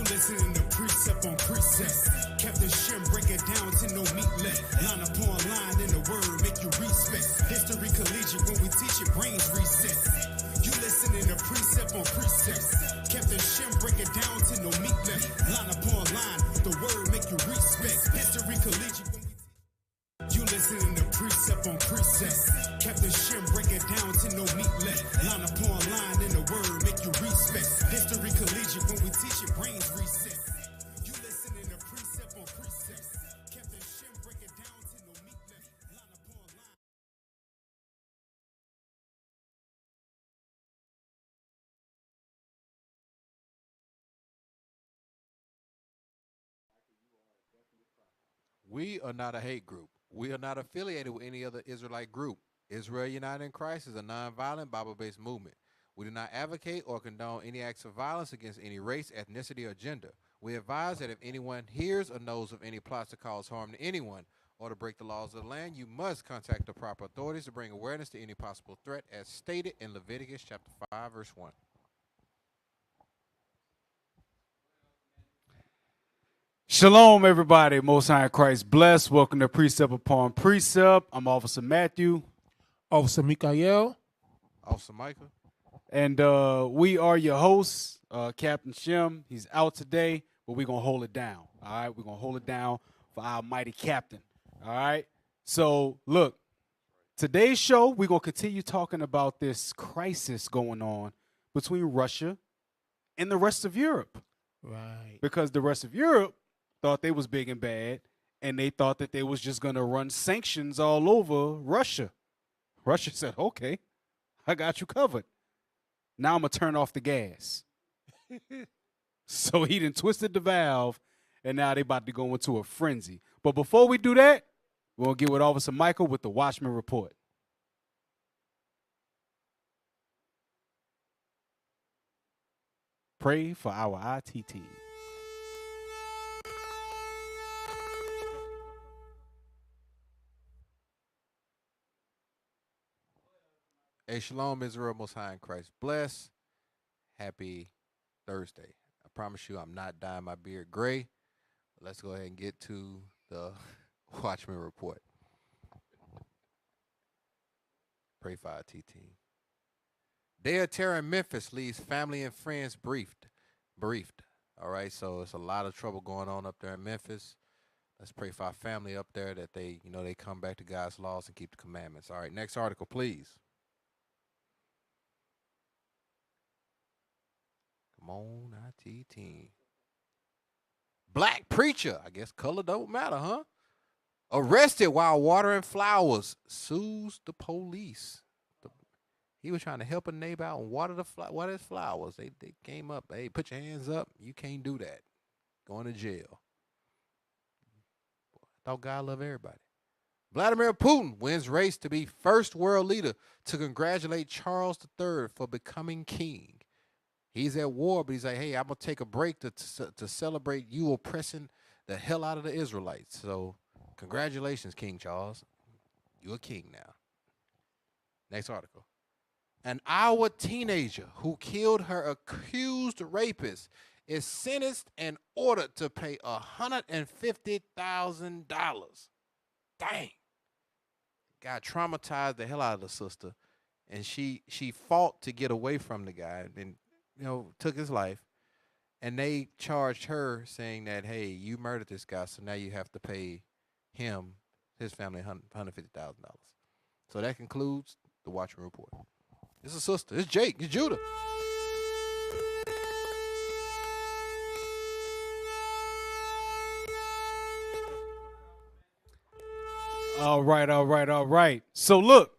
listening to precept on precept. Captain Shem break it down to no meat left. Line upon line in the word make you respect. History collegiate when we teach it brains reset. You listening to precept on precept. Captain Shem break it down to no meat left. Line upon line the word make you respect. History collegiate when we you listening to precept on precept. Captain Shem break it down to no meat left. Line upon line in the word make you respect. History collegiate when we teach it brains reset. You listening to precept on precept. Captain Shem break it down to no meat left. Line upon line. We are not a hate group. We are not affiliated with any other Israelite group. Israel United in Christ is a nonviolent Bible-based movement. We do not advocate or condone any acts of violence against any race, ethnicity, or gender. We advise that if anyone hears or knows of any plots to cause harm to anyone or to break the laws of the land, you must contact the proper authorities to bring awareness to any possible threat as stated in Leviticus chapter 5, verse 1. Shalom, everybody. Most High in Christ bless. Welcome to Precept Upon Precept. I'm Officer Matthew. Officer Mikael. Officer Michael. And we are your hosts, Captain Shem. He's out today, but we're going to hold it down. All right? We're going to hold it down for our mighty captain. All right? So, look, today's show, we're going to continue talking about this crisis going on between Russia and the rest of Europe. Right. Because the rest of Europe thought they was big and bad, and they thought that they was just going to run sanctions all over Russia. Russia said, okay, I got you covered. Now I'm going to turn off the gas. So he done twisted the valve, and now they about to go into a frenzy. But before we do that, we're going to get with Officer Michael with the Watchman report. Pray for our IT team. Hey, shalom, Israel, Most High in Christ bless. Happy Thursday. I promise you I'm not dyeing my beard gray. But let's go ahead and get to the Watchman report. Pray for our T team. Day of terror in Memphis leaves family and friends briefed. All right, so it's a lot of trouble going on up there in Memphis. Let's pray for our family up there that they come back to God's laws and keep the commandments. All right, next article, please. Come on, IT team. Black preacher, I guess color don't matter, huh? Arrested while watering flowers, sues the police. He was trying to help a neighbor out and water his flowers. They came up, hey, put your hands up. You can't do that. Going to jail. I thought God loved everybody. Vladimir Putin wins race to be first world leader to congratulate Charles III for becoming king. He's at war, but he's like, hey, I'm going to take a break to celebrate you oppressing the hell out of the Israelites. So congratulations, King Charles. You're a king now. Next article. An Iowa teenager who killed her accused rapist is sentenced and ordered to pay $150,000. Dang. God traumatized the hell out of the sister, and she fought to get away from the guy and took his life. And they charged her saying that, hey, you murdered this guy, so now you have to pay him, his family, $150,000. So that concludes the Watchman report. It's a sister. It's Jake. It's Judah. All right. So look,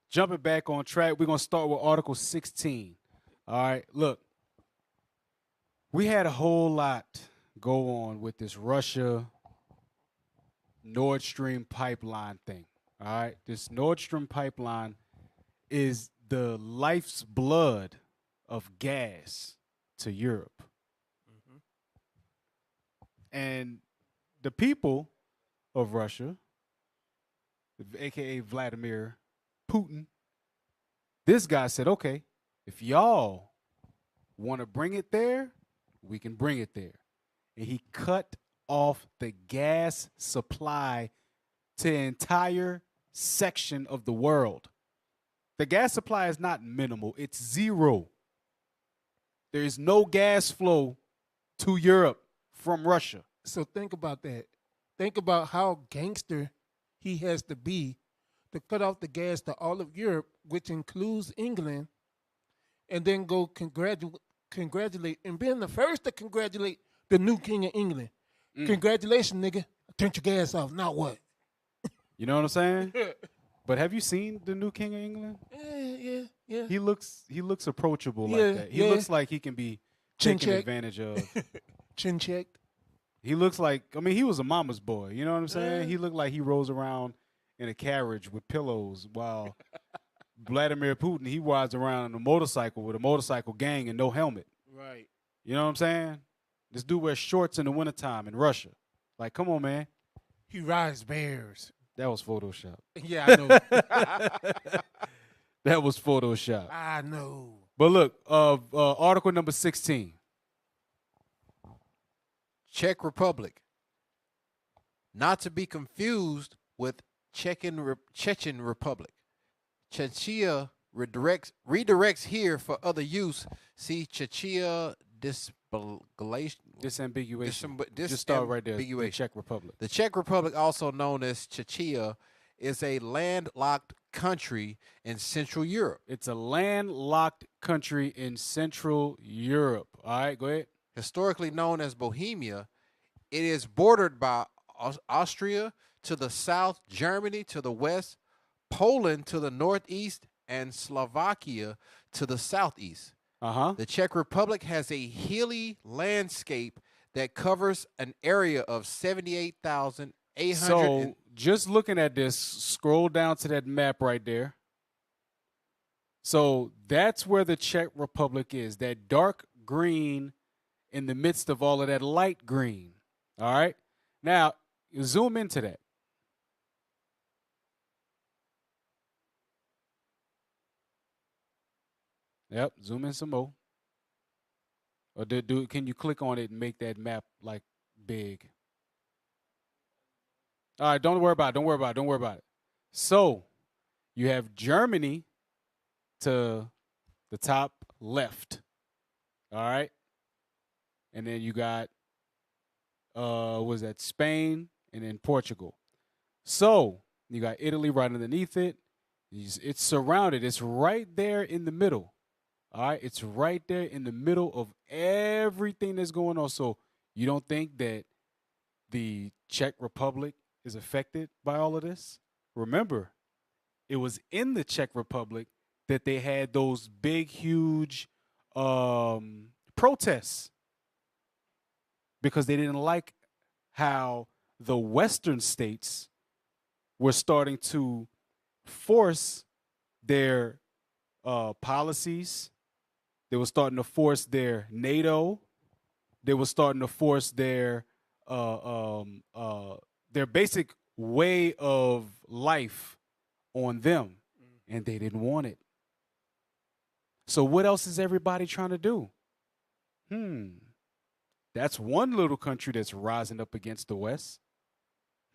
jumping back on track, we're going to start with Article 16. All right, look, we had a whole lot go on with this Russia Nord Stream pipeline thing. All right, this Nord Stream pipeline is the life's blood of gas to Europe. Mm-hmm. And the people of Russia, a.k.a. Vladimir Putin, this guy said, okay, if y'all want to bring it there, we can bring it there. And he cut off the gas supply to an entire section of the world. The gas supply is not minimal, it's zero. There is no gas flow to Europe from Russia. So think about that. Think about how gangster he has to be to cut off the gas to all of Europe, which includes England, and then go congratulate and being the first to congratulate the new king of England. Congratulations, nigga. Turn your gas off. Now what? You know what I'm saying? But have you seen the new king of England? Yeah. He looks approachable Yeah, like that. He yeah. looks like he can be Chin taken check. advantage of. Chin checked. He looks like, I mean, he was a mama's boy. You know what I'm saying? He looked like he rolls around in a carriage with pillows while Vladimir Putin, he rides around on a motorcycle with a motorcycle gang and no helmet. Right. You know what I'm saying? This dude wears shorts in the wintertime in Russia. Like, come on, man. He rides bears. That was Photoshop. Yeah, I know. That was Photoshop. I know. But look, article number 16. Czech Republic. Not to be confused with Chechen Republic. Czechia redirects here for other use. See Czechia Disambiguation. Just start right there. The Czech Republic. The Czech Republic, also known as Czechia, is a landlocked country in Central Europe. It's a landlocked country in Central Europe. All right, go ahead. Historically known as Bohemia, it is bordered by Austria to the south, Germany to the west, Poland to the northeast, and Slovakia to the southeast. The Czech Republic has a hilly landscape that covers an area of 78,800. So, just looking at this, scroll down to that map right there. So, that's where the Czech Republic is, that dark green in the midst of all of that light green. All right? Now, you zoom into that. Yep, zoom in some more. Or can you click on it and make that map like big? All right, don't worry about it. So, you have Germany to the top left. All right? And then you got Spain and then Portugal. So, you got Italy right underneath it. It's surrounded. It's right there in the middle. All right, it's right there in the middle of everything that's going on. So you don't think that the Czech Republic is affected by all of this? Remember, it was in the Czech Republic that they had those big, huge protests because they didn't like how the Western states were starting to force their policies. They were starting to force their NATO. They were starting to force their basic way of life on them, and they didn't want it. So what else is everybody trying to do? That's one little country that's rising up against the West.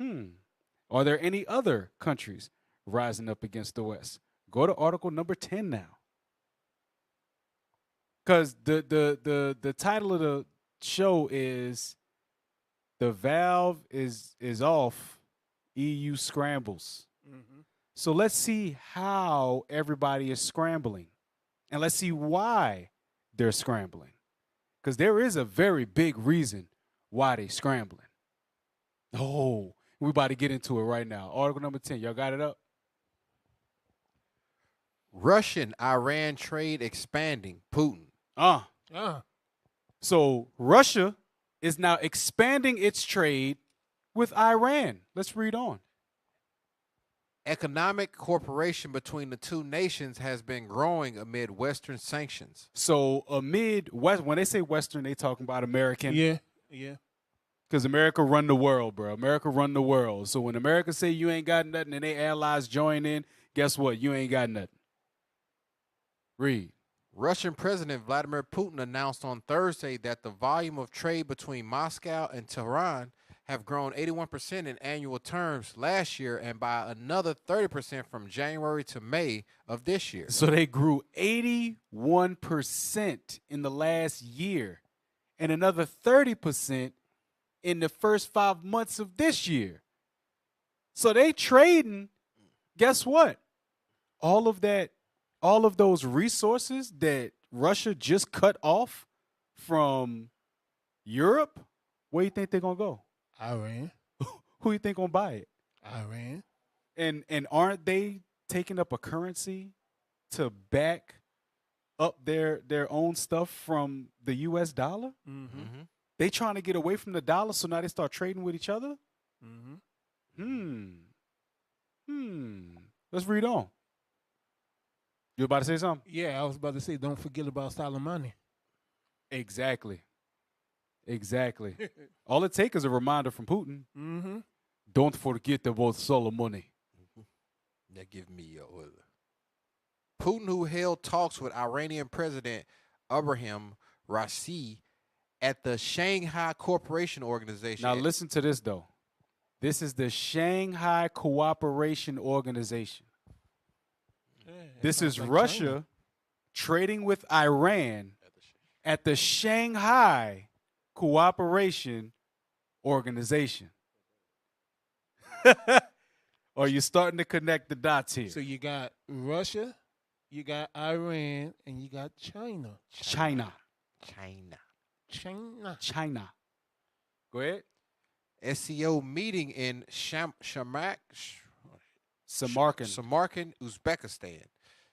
Are there any other countries rising up against the West? Go to article number 10 now. Because the title of the show is "The Valve is Off, EU Scrambles." So let's see how everybody is scrambling. And let's see why they're scrambling. Because there is a very big reason why they're scrambling. Oh, we're about to get into it right now. Article number 10. Y'all got it up? Russian-Iran trade expanding. Putin. So Russia is now expanding its trade with Iran. Let's read on. Economic cooperation between the two nations has been growing amid Western sanctions. So amid when they say Western, they talking about American. Yeah. Because America run the world, bro. America run the world. So when America say you ain't got nothing and they allies join in, guess what? You ain't got nothing. Read. Russian President Vladimir Putin announced on Thursday that the volume of trade between Moscow and Tehran have grown 81% in annual terms last year and by another 30% from January to May of this year. So they grew 81% in the last year and another 30% in the first 5 months of this year. So they trading, guess what? All of those resources that Russia just cut off from Europe, where you think they're going to go? Iran. Who you think going to buy it? Iran. And aren't they taking up a currency to back up their own stuff from the U.S. dollar? Mm-hmm. They trying to get away from the dollar, so now they start trading with each other? Mm-hmm. Let's read on. You about to say something? Yeah, I was about to say, don't forget about Soleimani. Exactly. All it takes is a reminder from Putin. Mm-hmm. Don't forget about Soleimani. Now give me your order. Putin, who held talks with Iranian President Ibrahim Raisi at the Shanghai Cooperation Organization. Now listen to this, though. This is the Shanghai Cooperation Organization. This is like Russia China. trading with Iran at the Shanghai Cooperation Organization. Are you starting to connect the dots here? So you got Russia, you got Iran, and you got China. China. Go ahead. SCO meeting in Samarkand, Uzbekistan,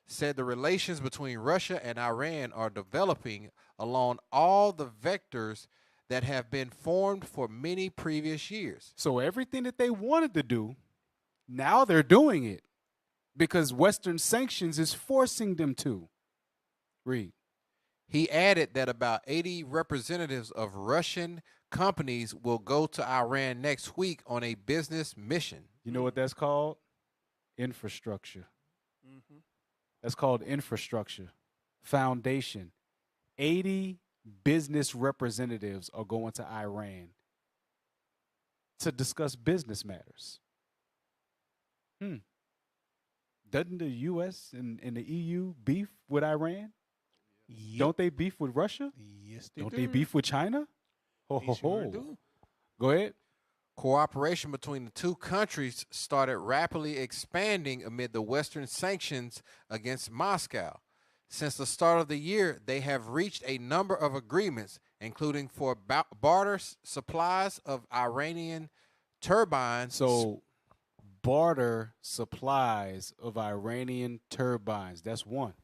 said the relations between Russia and Iran are developing along all the vectors that have been formed for many previous years. So everything that they wanted to do, now they're doing it because Western sanctions is forcing them to. Read. He added that about 80 representatives of Russian companies will go to Iran next week on a business mission. You know what that's called? Infrastructure. Mm-hmm. That's called infrastructure. Foundation. 80 business representatives are going to Iran to discuss business matters. Doesn't the U.S. and the EU beef with Iran? Yep. Don't they beef with Russia? Yes, they Don't do. they beef with China? They sure do. Go ahead. Cooperation between the two countries started rapidly expanding amid the Western sanctions against Moscow. Since the start of the year, they have reached a number of agreements, including for barter supplies of Iranian turbines. So, barter supplies of Iranian turbines. That's one.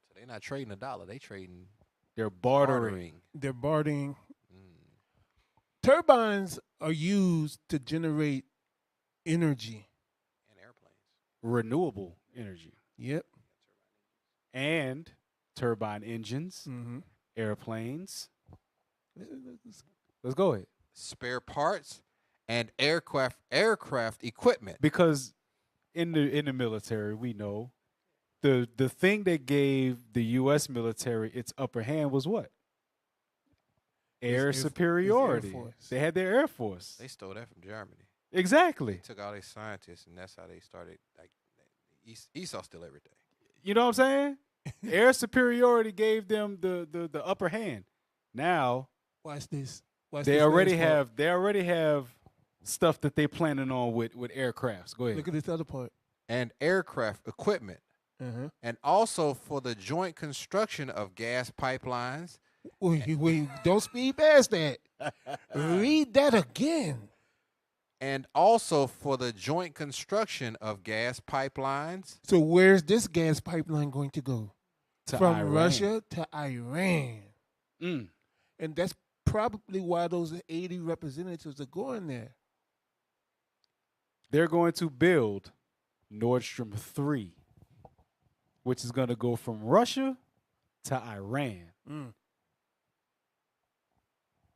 So they're not trading a dollar. They trading. They're bartering. They're bartering. Turbines are used to generate energy. And airplanes. Renewable energy. Yep. And turbine engines, Mm-hmm. airplanes. Let's go ahead. Spare parts and aircraft equipment. Because in the military, we know the thing that gave the U.S. military its upper hand was what? Air superiority. Air Force. They had their Air Force. They stole that from Germany. Exactly. They took all their scientists, and that's how they started. Like Esau stole everything. You know what I'm saying? Air superiority gave them the upper hand. Now Watch this. they already have stuff that they planning on with aircrafts. Go ahead. Look at this other part. And aircraft equipment. Uh-huh. And also for the joint construction of gas pipelines. Wait, don't speed past that. Read that again. And also for the joint construction of gas pipelines. So where's this gas pipeline going to go? From Iran. Russia to Iran. Mm. And that's probably why those 80 representatives are going there. They're going to build Nord Stream 3, which is going to go from Russia to Iran. Mm.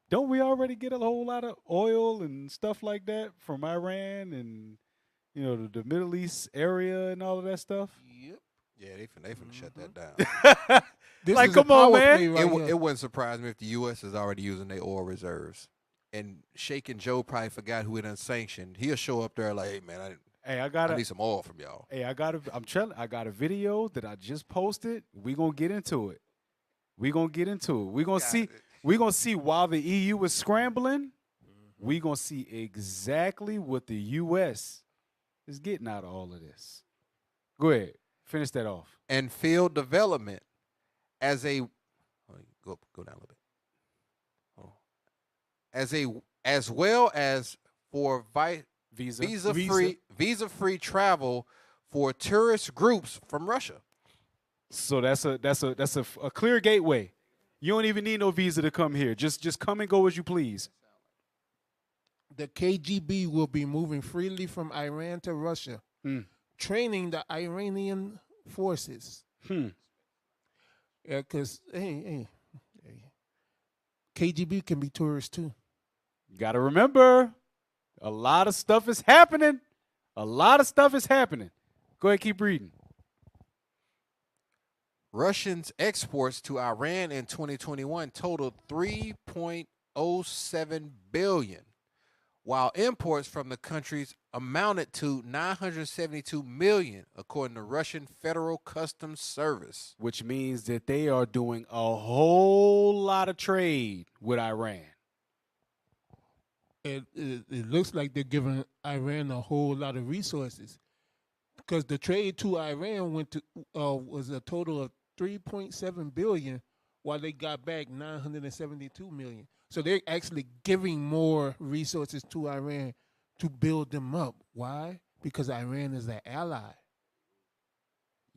Don't we already get a whole lot of oil and stuff like that from Iran and, you know, the Middle East area and all of that stuff? Yep. Yeah, they finna shut that down. This Like, is a come on, power man. play right here. It wouldn't surprise me if the U.S. is already using their oil reserves. And Shaking Joe probably forgot who it unsanctioned. He'll show up there like, hey, man, Hey, I need some oil from y'all. I got a video that I just posted. We gonna get into it. We gonna see while the EU is scrambling, we gonna see exactly what the U.S. is getting out of all of this. Go ahead, finish that off. And field development as a go down a little bit. As well as for visa free travel for tourist groups from Russia. So that's a clear gateway. You don't even need no visa to come here. Just come and go as you please. The KGB will be moving freely from Iran to Russia, training the Iranian forces. Yeah, because hey, KGB can be tourists too. You got to remember, a lot of stuff is happening. Go ahead, keep reading. Russians' exports to Iran in 2021 totaled $3.07 billion, while imports from the countries amounted to $972 million, according to Russian Federal Customs Service. Which means that they are doing a whole lot of trade with Iran. It looks like they're giving Iran a whole lot of resources, because the trade to Iran was a total of $3.7 billion, while they got back $972 million. So they're actually giving more resources to Iran to build them up. Why? Because Iran is an ally.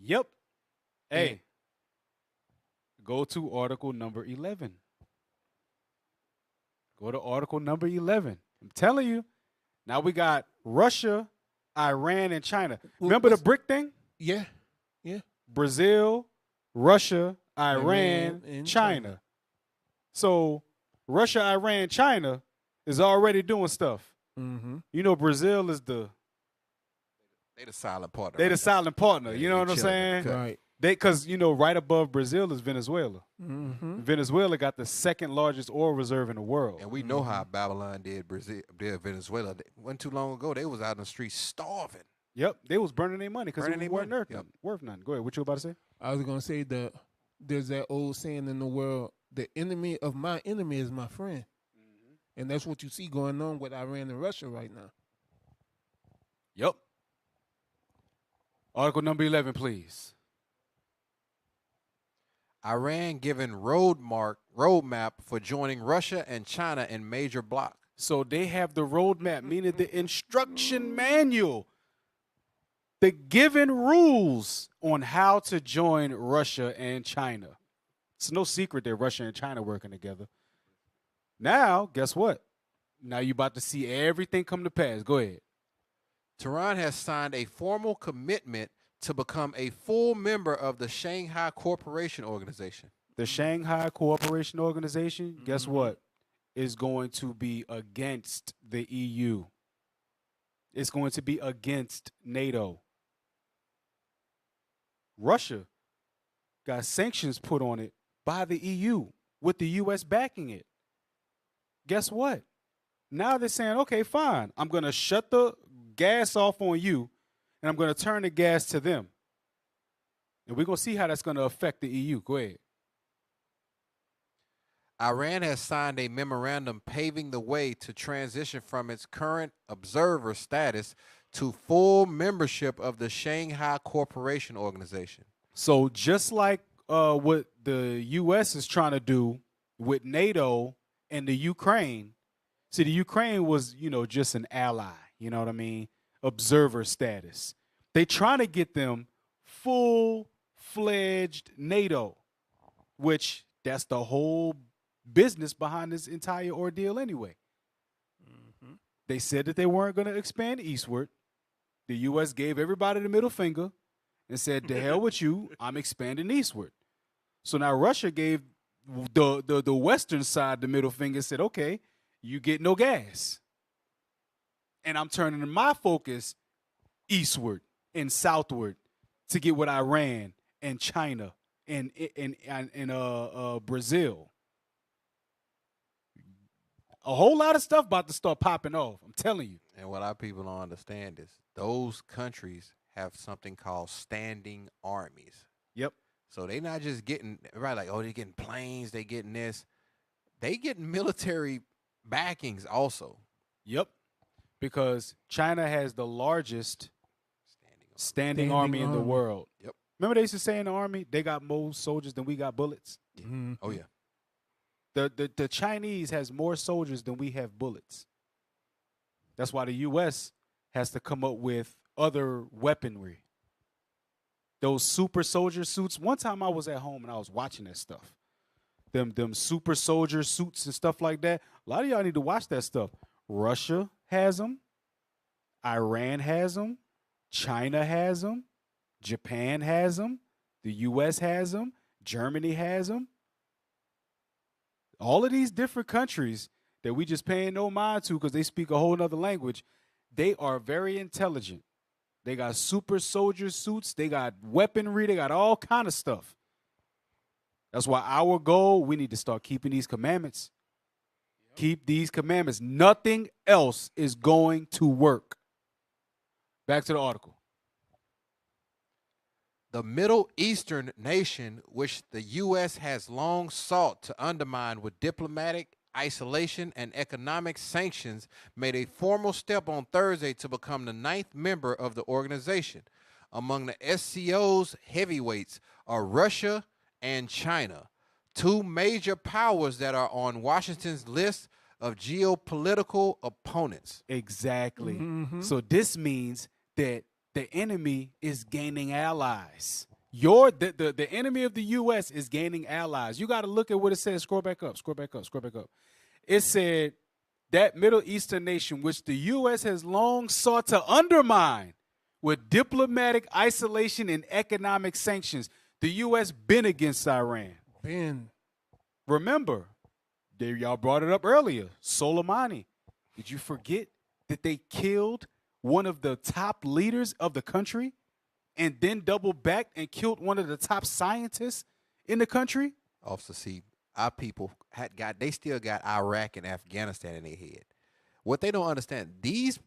Yep. Hey, go to article number 11. Go to article number 11. I'm telling you. Now we got Russia, Iran, and China. Remember the BRIC thing? Yeah. Brazil, Russia, Iran, and China. So Russia, Iran, China is already doing stuff. Mm-hmm. You know, Brazil is they the silent partner. They the silent partner. You know what I'm saying? Right. Because, right above Brazil is Venezuela. Mm-hmm. Venezuela got the second largest oil reserve in the world. And we know how Babylon did Venezuela. Wasn't too long ago, they was out in the streets starving. Yep, they was burning their money because it wasn't worth nothing. Go ahead, what you about to say? I was going to say there's that old saying in the world, the enemy of my enemy is my friend. Mm-hmm. And that's what you see going on with Iran and Russia right now. Yep. Article number 11, please. Iran given roadmap for joining Russia and China in major bloc. So they have the roadmap, meaning the instruction manual, the given rules on how to join Russia and China. It's no secret that Russia and China working together. Now, guess what? Now you're about to see everything come to pass. Go ahead. Tehran has signed a formal commitment to become a full member of the Shanghai Cooperation Organization. The Shanghai Cooperation Organization, guess what? Is going to be against the EU. It's going to be against NATO. Russia got sanctions put on it by the EU with the U.S. backing it. Guess what? Now they're saying, okay, fine. I'm going to shut the gas off on you, and I'm going to turn the gas to them. And we're going to see how that's going to affect the EU. Go ahead. Iran has signed a memorandum paving the way to transition from its current observer status to full membership of the Shanghai Cooperation Organization. So just like what the U.S. is trying to do with NATO and the Ukraine, see, the Ukraine was, just an ally, you know what I mean? Observer status. They trying to get them full-fledged NATO, which that's the whole business behind this entire ordeal anyway. Mm-hmm. They said that they weren't going to expand eastward. The U.S. gave everybody the middle finger and said, "To hell with you, I'm expanding eastward." So now Russia gave the western side the middle finger and said, "Okay, you get no gas." And I'm turning my focus eastward and southward to get with Iran and China in Brazil. A whole lot of stuff about to start popping off. I'm telling you. And what our people don't understand is those countries have something called standing armies. Yep. So they not just getting right like, oh, they're getting planes, they getting this. They getting military backings also. Yep. Because China has the largest standing army in the world. Yep. Remember they used to say in the army, they got more soldiers than we got bullets? Mhm. Oh yeah. The Chinese has more soldiers than we have bullets. That's why the U.S. has to come up with other weaponry. Those super soldier suits. One time I was at home and I was watching that stuff. Them super soldier suits and stuff like that. A lot of y'all need to watch that stuff. Russia has them. Iran has them. China has them. Japan has them. The U.S. has them. Germany has them. All of these different countries that we just paying no mind to because they speak a whole nother language, they are very intelligent. They got super soldier suits. They got weaponry. They got all kind of stuff. That's why our goal, we need to start keeping these commandments. Yep. Keep these commandments. Nothing else is going to work. Back to the article. The Middle Eastern nation, which the U.S. has long sought to undermine with diplomatic isolation and economic sanctions, made a formal step on Thursday to become the 9th member of the organization. Among the SCO's heavyweights are Russia and China, two major powers that are on Washington's list of geopolitical opponents. Exactly. Mhm. So this means that the enemy is gaining allies. The enemy of the U.S. is gaining allies. You got to look at what it says. Scroll back up. It said that Middle Eastern nation, which the U.S. has long sought to undermine with diplomatic isolation and economic sanctions. The U.S. been against Iran. Remember, y'all brought it up earlier. Soleimani. Did you forget that they killed one of the top leaders of the country and then doubled back and killed one of the top scientists in the country? Officer C, our people they still got Iraq and Afghanistan in their head. What they don't understand, these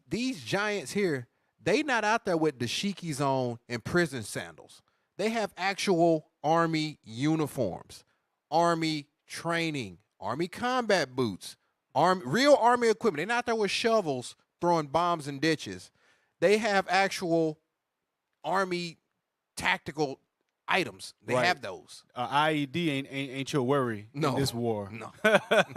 giants here, they not out there with dashikis on and prison sandals. They have actual Army uniforms, Army training, Army combat boots, real Army equipment. They're not there with shovels throwing bombs in ditches. They have actual Army tactical items. They have those. IED ain't your worry in this war. No.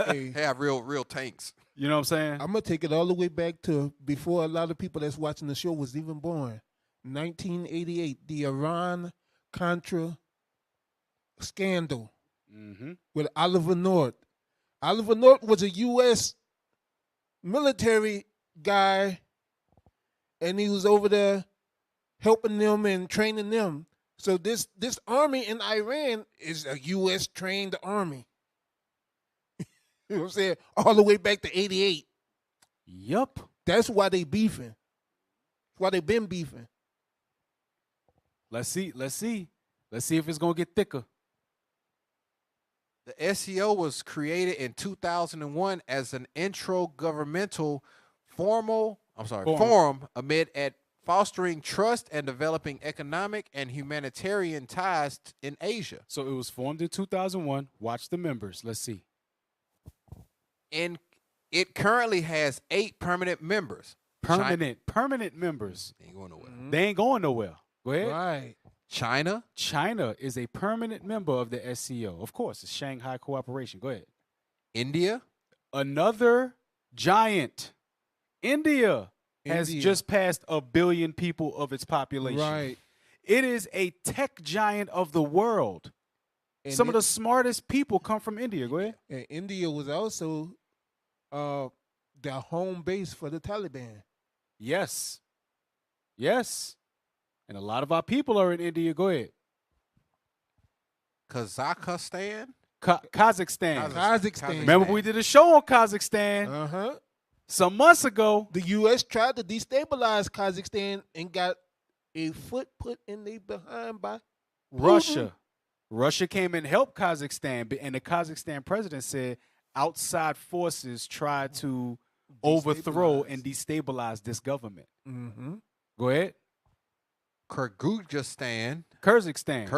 They have real tanks. You know what I'm saying? I'm going to take it all the way back to before a lot of people that's watching the show was even born. 1988, the Iran-Contra scandal with Oliver North. Oliver North was a U.S. military guy, and he was over there helping them and training them. So this army in Iran is a U.S. trained army. You know what I'm saying? All the way back to 88. Yup. That's why they beefing. That's why they been beefing. Let's see if it's going to get thicker. The SCO was created in 2001 as an intra-governmental forum amid at fostering trust and developing economic and humanitarian ties in Asia. So it was formed in 2001. Watch the members. Let's see. And it currently has 8 permanent members. Permanent members. They ain't going nowhere. They ain't going nowhere. Go ahead. Right. China is a permanent member of the SCO. Of course, it's Shanghai Cooperation. Go ahead. India. Another giant. India has just passed 1 billion people of its population. Right. It is a tech giant of the world. And some of the smartest people come from India. Go ahead. And India was also the home base for the Taliban. Yes. And a lot of our people are in India. Go ahead. Kazakhstan. Kazakhstan. Remember we did a show on Kazakhstan some months ago. The U.S. tried to destabilize Kazakhstan and got a foot put in their behind by Russia. Russia came and helped Kazakhstan, and the Kazakhstan president said outside forces tried to overthrow and destabilize this government. Mm-hmm. Go ahead. Kyrgyzstan. Kyrgyzstan.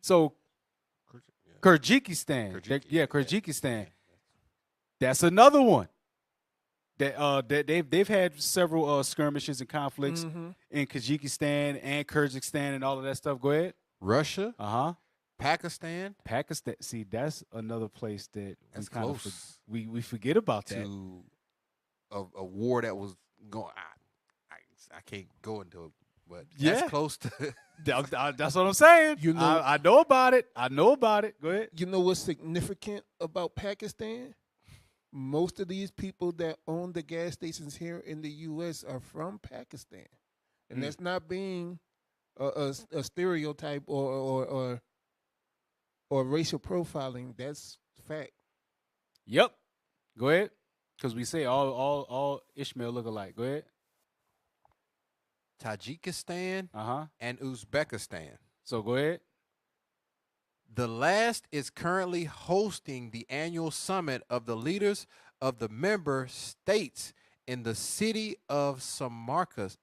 So Kyrgyzstan. Kyrgyzstan. That's another one. That they've had several skirmishes and conflicts in Kyrgyzstan and Kyrgyzstan and all of that stuff. Go ahead. Russia. Pakistan. See, that's another place that That's we kind close of we forget about that. To a war that was going. I can't go into it, but that's close to. That's what I'm saying. You know, I know about it. Go ahead. You know what's significant about Pakistan? Most of these people that own the gas stations here in the U.S. are from Pakistan, and that's not being a stereotype or racial profiling. That's fact. Yep. Go ahead. Because we say all Ishmael look alike. Go ahead. Tajikistan and Uzbekistan. So go ahead. The last is currently hosting the annual summit of the leaders of the member states in the city of Samarkand.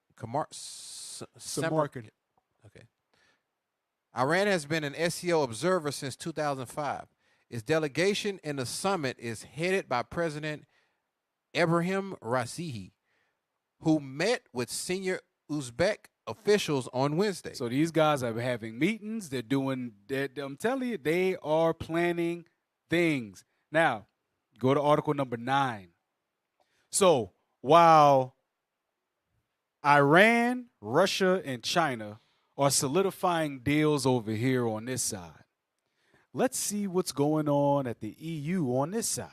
Okay. Iran has been an SCO observer since 2005. Its delegation in the summit is headed by President Ibrahim Raisi, who met with senior Uzbek officials on Wednesday. So these guys are having meetings. They're doing. I'm telling you, they are planning things. Now, go to article number 9. So while Iran, Russia, and China are solidifying deals over here on this side, let's see what's going on at the EU on this side.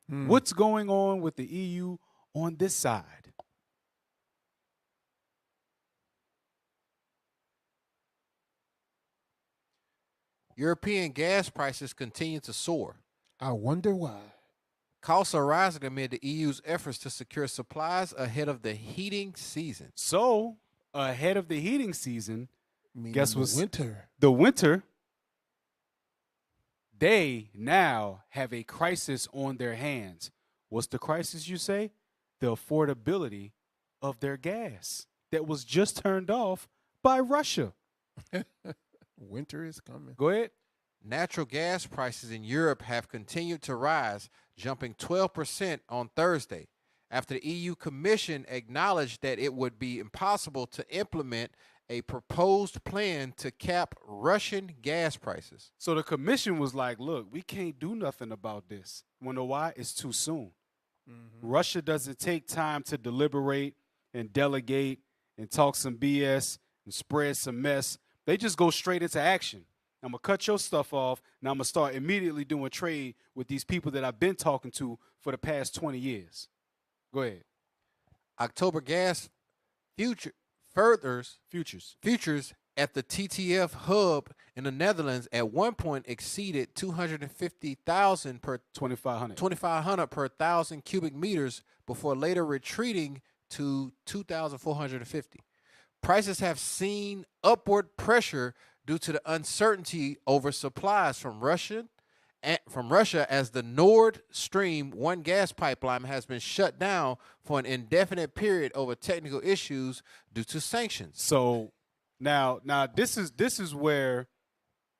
What's going on with the EU on this side? European gas prices continue to soar. I wonder why. Costs are rising amid the EU's efforts to secure supplies ahead of the heating season. So, ahead of the heating season, guess what's winter? The winter, they now have a crisis on their hands. What's the crisis, you say? The affordability of their gas that was just turned off by Russia. Winter is coming. Go ahead. Natural gas prices in Europe have continued to rise, jumping 12% on Thursday, after the EU Commission acknowledged that it would be impossible to implement a proposed plan to cap Russian gas prices. So the Commission was like, look, we can't do nothing about this. You know why? It's too soon. Russia doesn't take time to deliberate and delegate and talk some BS and spread some mess. They just go straight into action. I'm going to cut your stuff off, and I'm going to start immediately doing trade with these people that I've been talking to for the past 20 years. Go ahead. October gas futures at the TTF hub in the Netherlands at one point exceeded 250,000 per 2,500 per 1,000 cubic meters before later retreating to 2,450. Prices have seen upward pressure due to the uncertainty over supplies from Russia as the Nord Stream 1 gas pipeline has been shut down for an indefinite period over technical issues due to sanctions. So now this is where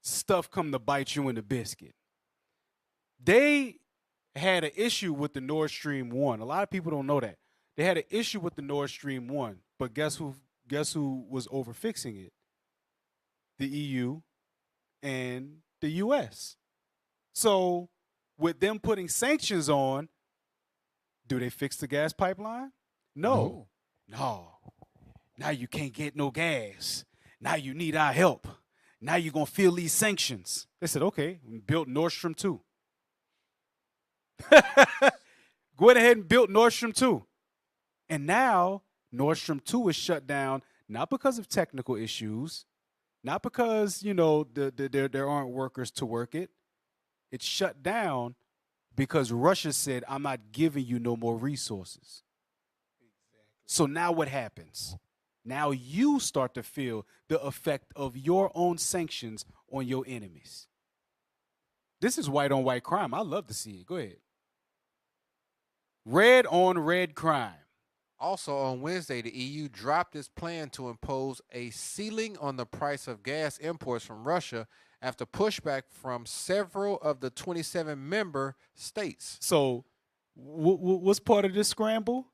stuff come to bite you in the biscuit. They had an issue with the Nord Stream 1. A lot of people don't know that. They had an issue with the Nord Stream 1, but guess who was overfixing it? The EU and the US. So with them putting sanctions on, do they fix the gas pipeline? No. Now you can't get no gas. Now you need our help. Now you're going to feel these sanctions. They said, okay, we built Nord Stream 2. Go ahead and build Nord Stream 2. And now Nord Stream 2 is shut down, not because of technical issues, not because, there aren't workers to work it. It's shut down because Russia said, I'm not giving you no more resources. Exactly. So now what happens? Now you start to feel the effect of your own sanctions on your enemies. This is white on white crime. I love to see it. Go ahead. Red on red crime. Also on Wednesday, the EU dropped its plan to impose a ceiling on the price of gas imports from Russia after pushback from several of the 27 member states. So, what's part of this scramble?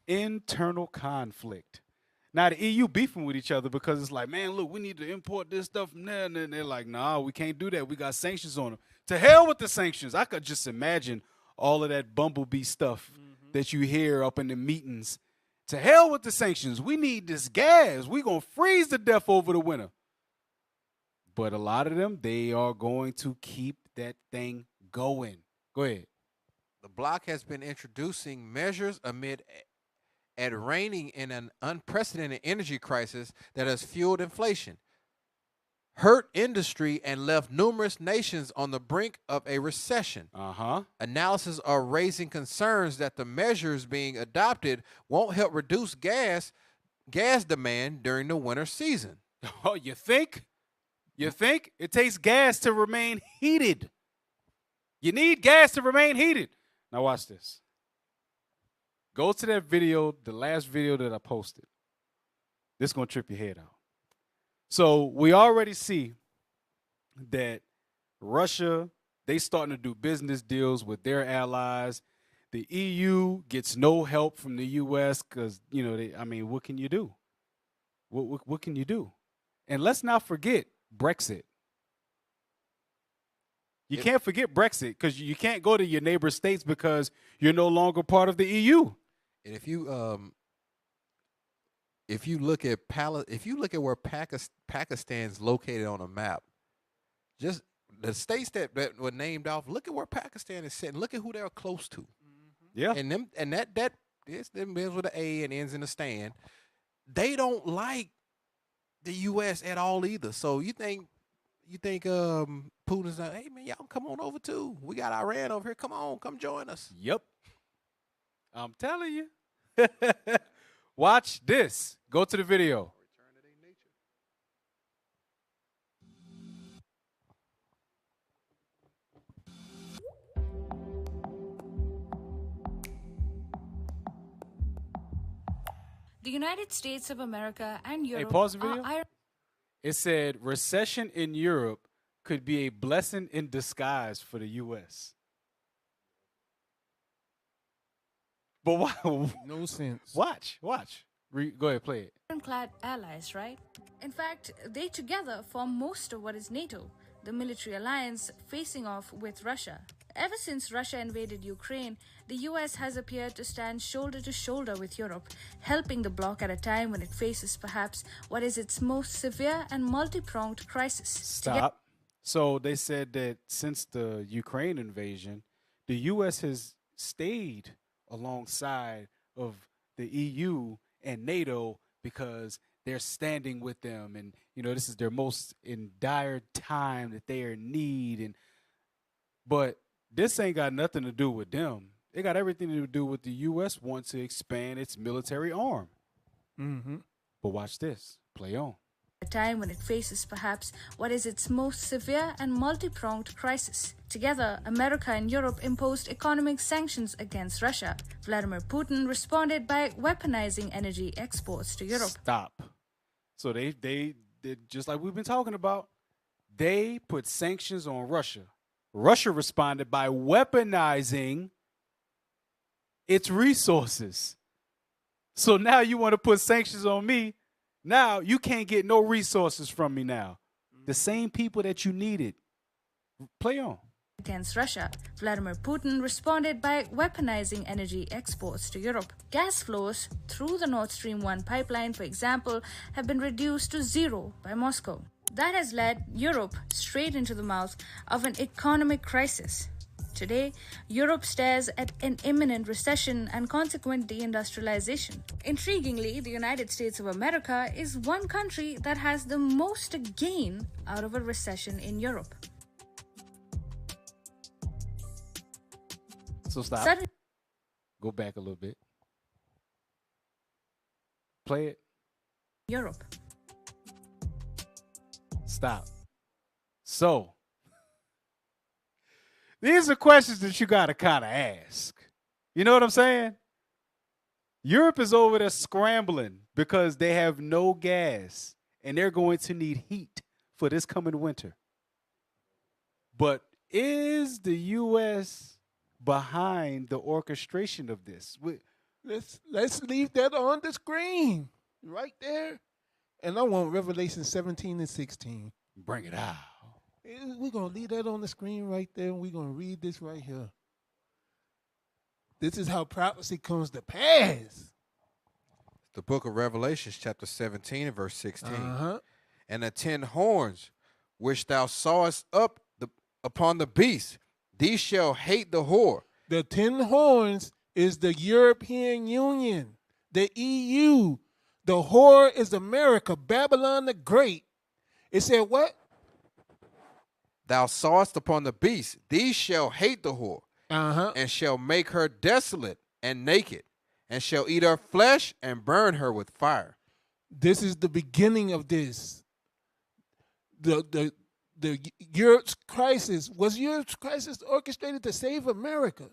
Internal conflict. Now, the EU beefing with each other because it's like, man, look, we need to import this stuff from there. And then they're like, nah, we can't do that. We got sanctions on them. To hell with the sanctions. I could just imagine all of that bumblebee stuff that you hear up in the meetings. To hell with the sanctions. We need this gas. We're going to freeze to death over the winter. But a lot of them, they are going to keep that thing going. Go ahead. The bloc has been introducing measures amid reigning in an unprecedented energy crisis that has fueled inflation, hurt industry, and left numerous nations on the brink of a recession. Analysis are raising concerns that the measures being adopted won't help reduce gas demand during the winter season. Oh, you think? You think? It takes gas to remain heated. You need gas to remain heated. Now watch this. Go to that video, the last video that I posted. This is going to trip your head out. So we already see that Russia, they starting to do business deals with their allies. The EU gets no help from the U.S. because, you know, what can you do? What can you do? And let's not forget Brexit. You can't forget Brexit because you can't go to your neighbor states because you're no longer part of the EU. And if you look at where Pakistan's located on a map, just the states that were named off, look at where Pakistan is sitting. Look at who they're close to. Yeah. And that begins with an A and ends in a stand. They don't like the U.S. at all either. So you think Putin's like, hey man, y'all come on over too. We got Iran over here. Come join us. Yep. I'm telling you. Watch this. Go to the video. The United States of America and Europe. Hey, pause the video. It said recession in Europe could be a blessing in disguise for the U.S. But why? No sense. Watch. Go ahead, play it. Ironclad allies, right? In fact, they together form most of what is NATO, the military alliance facing off with Russia. Ever since Russia invaded Ukraine, the US has appeared to stand shoulder to shoulder with Europe, helping the bloc at a time when it faces perhaps what is its most severe and multi-pronged crisis. Stop. So they said that since the Ukraine invasion, the US has stayed alongside of the EU and NATO because they're standing with them, and this is their most in dire time that they are in need. But this ain't got nothing to do with them. It got everything to do with the U.S. wants to expand its military arm. But watch this. Play on. A time when it faces perhaps what is its most severe and multi-pronged crisis. Together, America and Europe imposed economic sanctions against Russia. Vladimir Putin responded by weaponizing energy exports to Europe. Stop. So they did just like we've been talking about. They put sanctions on Russia. Russia responded by weaponizing its resources. So now you want to put sanctions on me. Now you can't get no resources from me now. The same people that you needed. Play on. Against Russia, Vladimir Putin responded by weaponizing energy exports to Europe. Gas flows through the Nord Stream 1 pipeline, for example, have been reduced to zero by Moscow. That has led Europe straight into the mouth of an economic crisis. Today, Europe stares at an imminent recession and consequent deindustrialization. Intriguingly, the United States of America is one country that has the most to gain out of a recession in Europe. So stop. Go back a little bit. Play it. Europe. Stop. So, these are questions that you got to kind of ask. You know what I'm saying? Europe is over there scrambling because they have no gas and they're going to need heat for this coming winter. But is the U.S. behind the orchestration of this? Let's leave that on the screen right there. And I want Revelation 17 and 16. Bring it out. We're going to leave that on the screen right there, and we're going to read this right here. This is how prophecy comes to pass. The book of Revelation, chapter 17 and verse 16. And the 10 horns which thou sawest upon the beast, these shall hate the whore. The 10 horns is the European Union, the EU. The whore is America, Babylon the Great. It said what? Thou sawest upon the beast, these shall hate the whore, and shall make her desolate and naked, and shall eat her flesh and burn her with fire. This is the beginning of this. The Europe's crisis. Was Europe's crisis orchestrated to save America?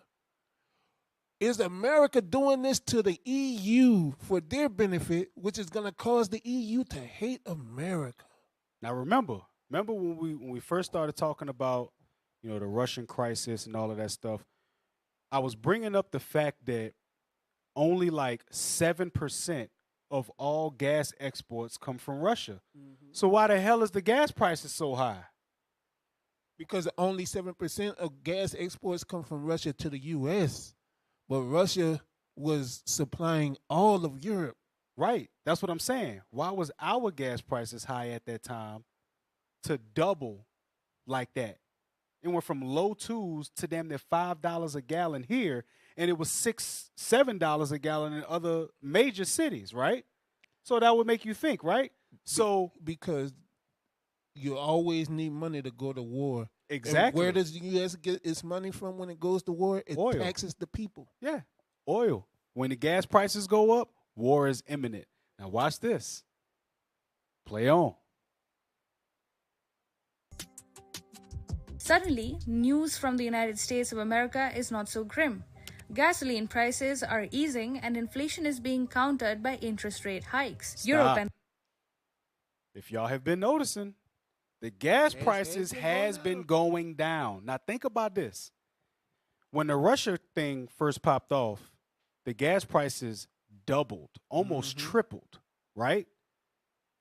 Is America doing this to the EU for their benefit, which is going to cause the EU to hate America? Now remember when we first started talking about, you know, the Russian crisis and all of that stuff, I was bringing up the fact that only like 7% of all gas exports come from Russia. So why the hell is the gas prices so high? Because only 7% of gas exports come from Russia to the U.S., but Russia was supplying all of Europe. Right. That's what I'm saying. Why was our gas prices high at that time to double like that? It went from low twos to damn near $5 a gallon here, and it was $6, $7 a gallon in other major cities, right? So that would make you think, right? So because you always need money to go to war. Exactly. And where does the U.S. get its money from when it goes to war? It Oil. taxes the people. Yeah, oil. When the gas prices go up, war is imminent. Now watch this. Play on. Suddenly, news from the United States of America is not so grim. Gasoline prices are easing and inflation is being countered by interest rate hikes. Europe and if y'all have been noticing, the gas prices has been going down. Now think about this. When the Russia thing first popped off, the gas prices doubled, almost tripled, right?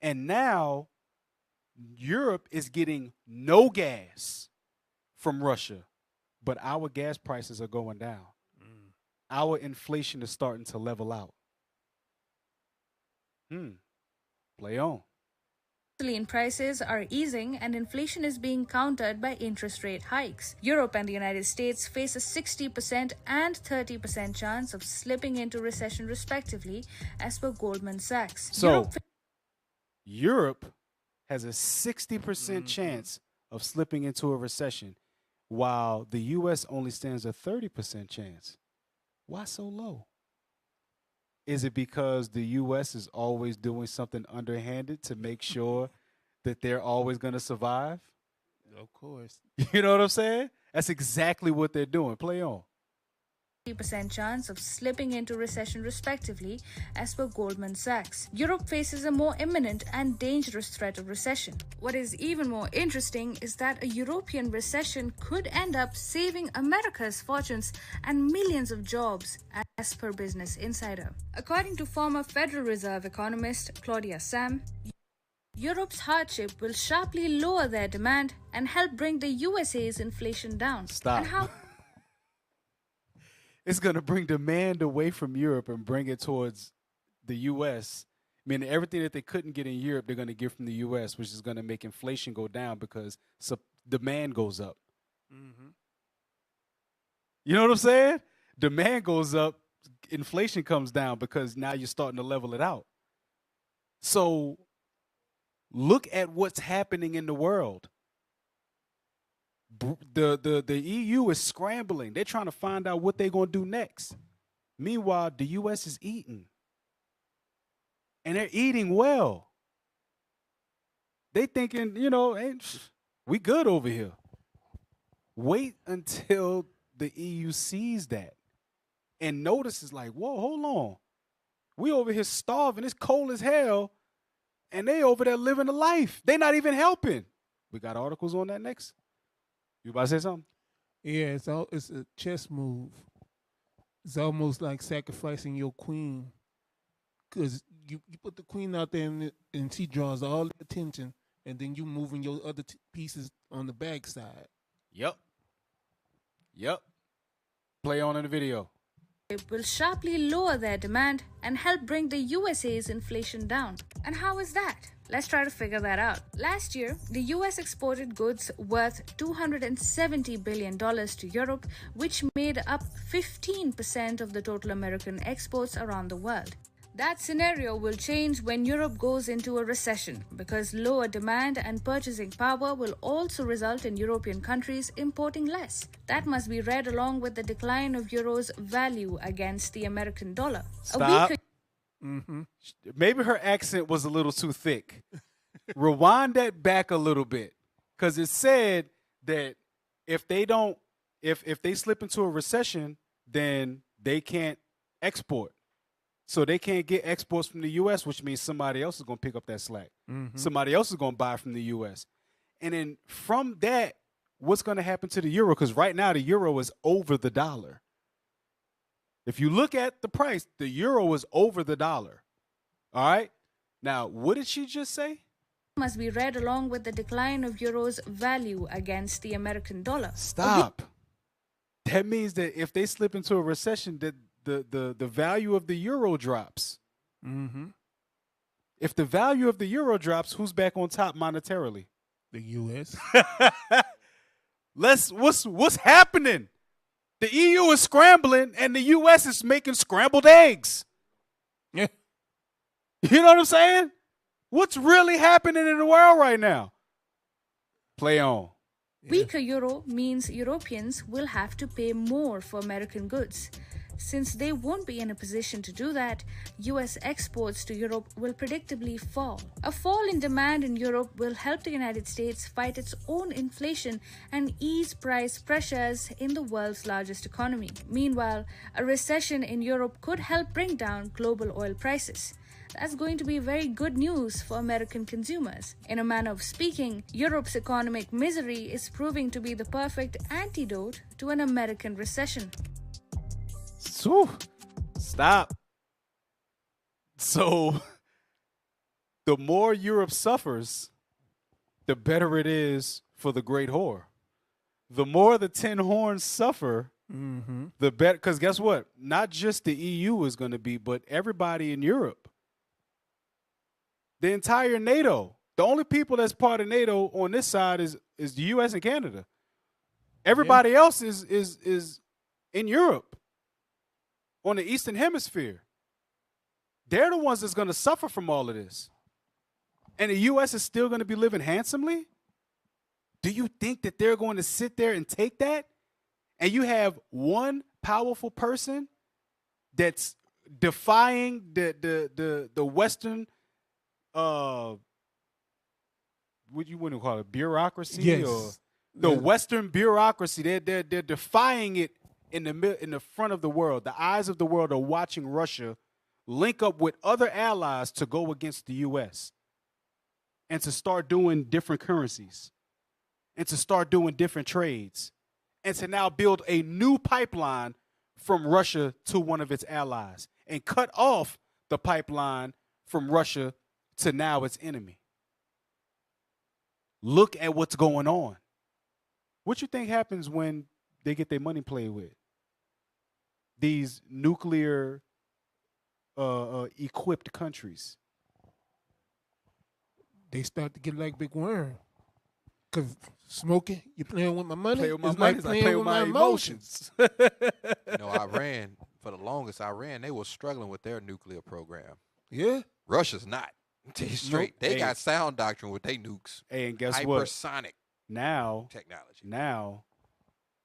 And now Europe is getting no gas from Russia, but our gas prices are going down. Our inflation is starting to level out. Play on. gasoline prices are easing and inflation is being countered by interest rate hikes. Europe and the United States face a 60% and 30% chance of slipping into recession respectively, as per Goldman Sachs. So, Europe has a 60% chance of slipping into a recession, while the U.S. only stands a 30% chance. Why so low? Is it because the U.S. is always doing something underhanded to make sure that they're always going to survive? Of course. You know what I'm saying? That's exactly what they're doing. Play on. 30% chance of slipping into recession respectively, as per Goldman Sachs. Europe faces a more imminent and dangerous threat of recession. What is even more interesting is that a European recession could end up saving America's fortunes and millions of jobs, as per Business Insider. According to former Federal Reserve economist Claudia Sam, Europe's hardship will sharply lower their demand and help bring the USA's inflation down. Stop. And how It's going to bring demand away from Europe and bring it towards the U.S., meaning everything that they couldn't get in Europe, they're going to get from the U.S., which is going to make inflation go down because demand goes up. Mm-hmm. You know what I'm saying? Demand goes up, inflation comes down because now you're starting to level it out. So look at what's happening in the world. The EU is scrambling. They're trying to find out what they're going to do next. Meanwhile, the U.S. is eating. And they're eating well. They thinking, we good over here. Wait until the EU sees that and notices like, whoa, hold on. We over here starving. It's cold as hell. And they over there living a life. They not even helping. We got articles on that next. You about to say something? Yeah, it's a chess move. It's almost like sacrificing your queen, because you put the queen out there and she draws all the attention, and then you moving your other pieces on the backside. Yep. Play on in the video. It will sharply lower their demand and help bring the USA's inflation down. And how is that? Let's try to figure that out. Last year, the US exported goods worth $270 billion to Europe, which made up 15% of the total American exports around the world. That scenario will change when Europe goes into a recession, because lower demand and purchasing power will also result in European countries importing less. That must be read along with the decline of euro's value against the American dollar. Stop. Maybe her accent was a little too thick. Rewind that back a little bit, because it said that if they slip into a recession, then they can't export. So they can't get exports from the U.S., which means somebody else is going to pick up that slack. Somebody else is going to buy from the U.S. And then from that, what's going to happen to the euro? Because right now the euro is over the dollar. If you look at the price, the euro is over the dollar. All right? Now, what did she just say? Must be read along with the decline of euro's value against the American dollar. Stop. That means that if they slip into a recession, that the value of the euro drops. If the value of the euro drops, who's back on top monetarily? The U.S. What's happening? The EU is scrambling, and the U.S. is making scrambled eggs. Yeah. You know what I'm saying? What's really happening in the world right now? Play on. Weaker euro means Europeans will have to pay more for American goods. Since they won't be in a position to do that, US exports to Europe will predictably fall. A fall in demand in Europe will help the United States fight its own inflation and ease price pressures in the world's largest economy. Meanwhile, a recession in Europe could help bring down global oil prices. That's going to be very good news for American consumers. In a manner of speaking, Europe's economic misery is proving to be the perfect antidote to an American recession. Stop. So, the more Europe suffers, the better it is for the great whore. The more the 10 horns suffer, the better. Because guess what? Not just the EU is going to be, but everybody in Europe. The entire NATO. The only people that's part of NATO on this side is the U.S. and Canada. Everybody else is in Europe. On the Eastern Hemisphere. They're the ones that's going to suffer from all of this. And the U.S. is still going to be living handsomely? Do you think that they're going to sit there and take that? And you have one powerful person that's defying the Western, what you wouldn't call it, bureaucracy? Yes. Or the Western bureaucracy. They're defying it. In the front of the world, the eyes of the world are watching Russia link up with other allies to go against the U.S. and to start doing different currencies and to start doing different trades and to now build a new pipeline from Russia to one of its allies and cut off the pipeline from Russia to now its enemy. Look at what's going on. What you think happens when they get their money played with? These nuclear equipped countries. They start to get like Big Worm. Because smoking, you playing with my money? Play with my it's money, like it's like playing playing with with my my emotions. Iran, for the longest, they was struggling with their nuclear program. Yeah. Russia's not. Tell you straight. Nope. They got sound doctrine with their nukes. Hey, and guess what? Hypersonic Now, technology.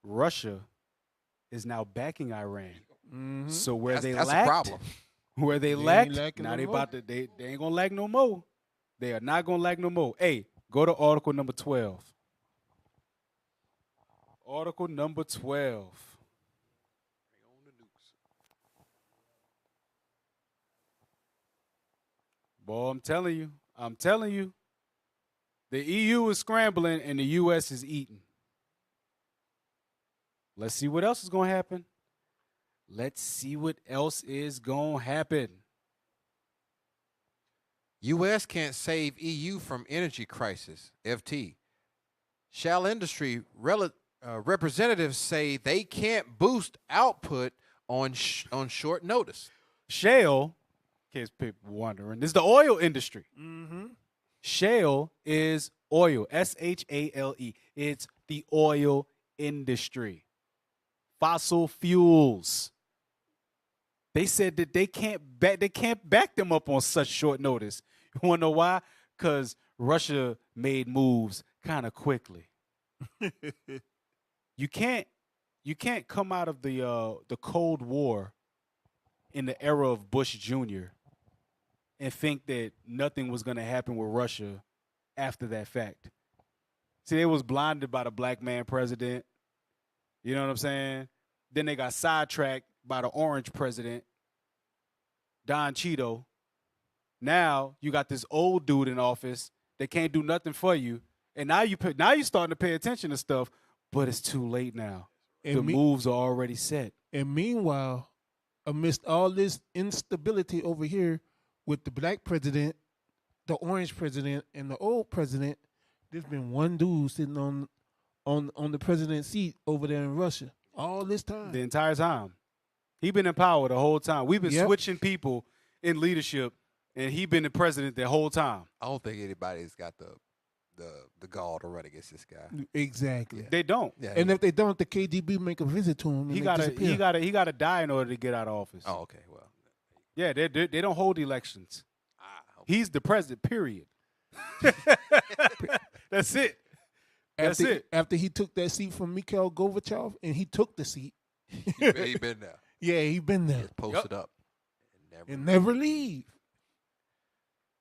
Russia is now backing Iran. So That's a lacked, problem. where they ain't lacked, lacking now no they more. about to they ain't gonna lack no more. They are not gonna lack no more. Hey, Go to article number 12. Article number 12. Boy, I'm telling you, the EU is scrambling and the U.S. is eating. Let's see what else is going to happen. U.S. can't save EU from energy crisis, FT. Shell industry representatives say they can't boost output on short notice. Shale, in case people wondering, this is the oil industry. Mm-hmm. Shale is oil, S-H-A-L-E. It's the oil industry. Fossil fuels. They said that they can't back them up on such short notice. You want to know why? Because Russia made moves kind of quickly. You can't come out of the Cold War in the era of Bush Jr. and think that nothing was going to happen with Russia after that fact. See, they was blinded by the black man president. You know what I'm saying? Then they got sidetracked by the orange president, Don Cheeto. Now you got this old dude in office that can't do nothing for you, and now you're starting to pay attention to stuff, but it's too late now. And the moves are already set. And meanwhile, amidst all this instability over here with the black president, the orange president, and the old president, there's been one dude sitting on the president's seat over there in Russia all this time. The entire time. He been in power the whole time. We've been switching people in leadership, and he been the president the whole time. I don't think anybody's got the gall to run against this guy. Exactly. Yeah. They don't. Yeah, And if they don't, the KGB make a visit to him. And He gotta die in order to get out of office. Oh, okay. Well, Yeah, they don't hold elections. He's the president, period. That's it. After he took that seat from Mikhail Gorbachev, and he took the seat. he been there. Yeah, he been there. Just posted up. And never leave.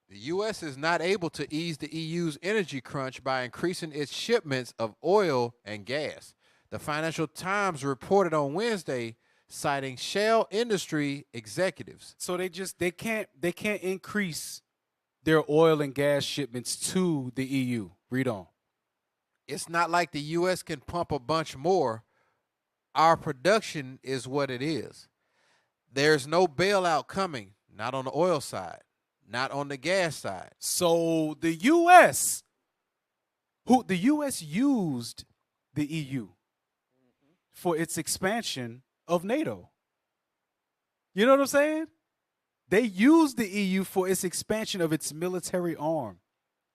The U.S. is not able to ease the EU's energy crunch by increasing its shipments of oil and gas. The Financial Times reported on Wednesday, citing shale industry executives. So they can't increase their oil and gas shipments to the EU. Read on. It's not like the U.S. can pump a bunch more. Our production is what it is. There's no bailout coming, not on the oil side, not on the gas side. So the U.S. used the EU for its expansion of NATO. You know what I'm saying? They used the EU for its expansion of its military arm.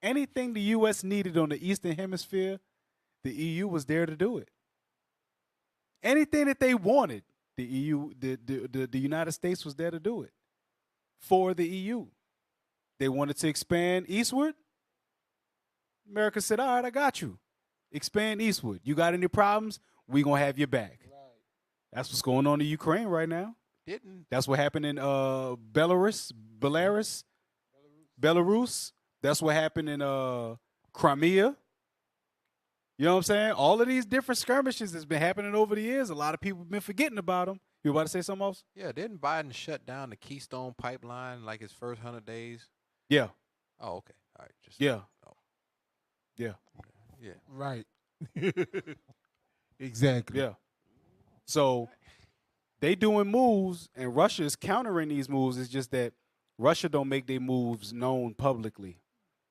Anything the U.S. needed on the Eastern Hemisphere, the EU was there to do it. Anything that they wanted, the EU, the United States was there to do it for the EU. They wanted to expand eastward. America said, all right, I got you. Expand eastward. You got any problems? We going to have your back. Right. That's what's going on in Ukraine right now. That's what happened in Belarus. That's what happened in Crimea. You know what I'm saying? All of these different skirmishes that's been happening over the years, a lot of people have been forgetting about them. You about to say something else? Yeah, didn't Biden shut down the Keystone Pipeline like his first 100 days? Yeah. Oh, okay. All right. Yeah. Oh. Yeah. Yeah. Right. Exactly. Yeah. So they doing moves, and Russia is countering these moves. It's just that Russia don't make their moves known publicly.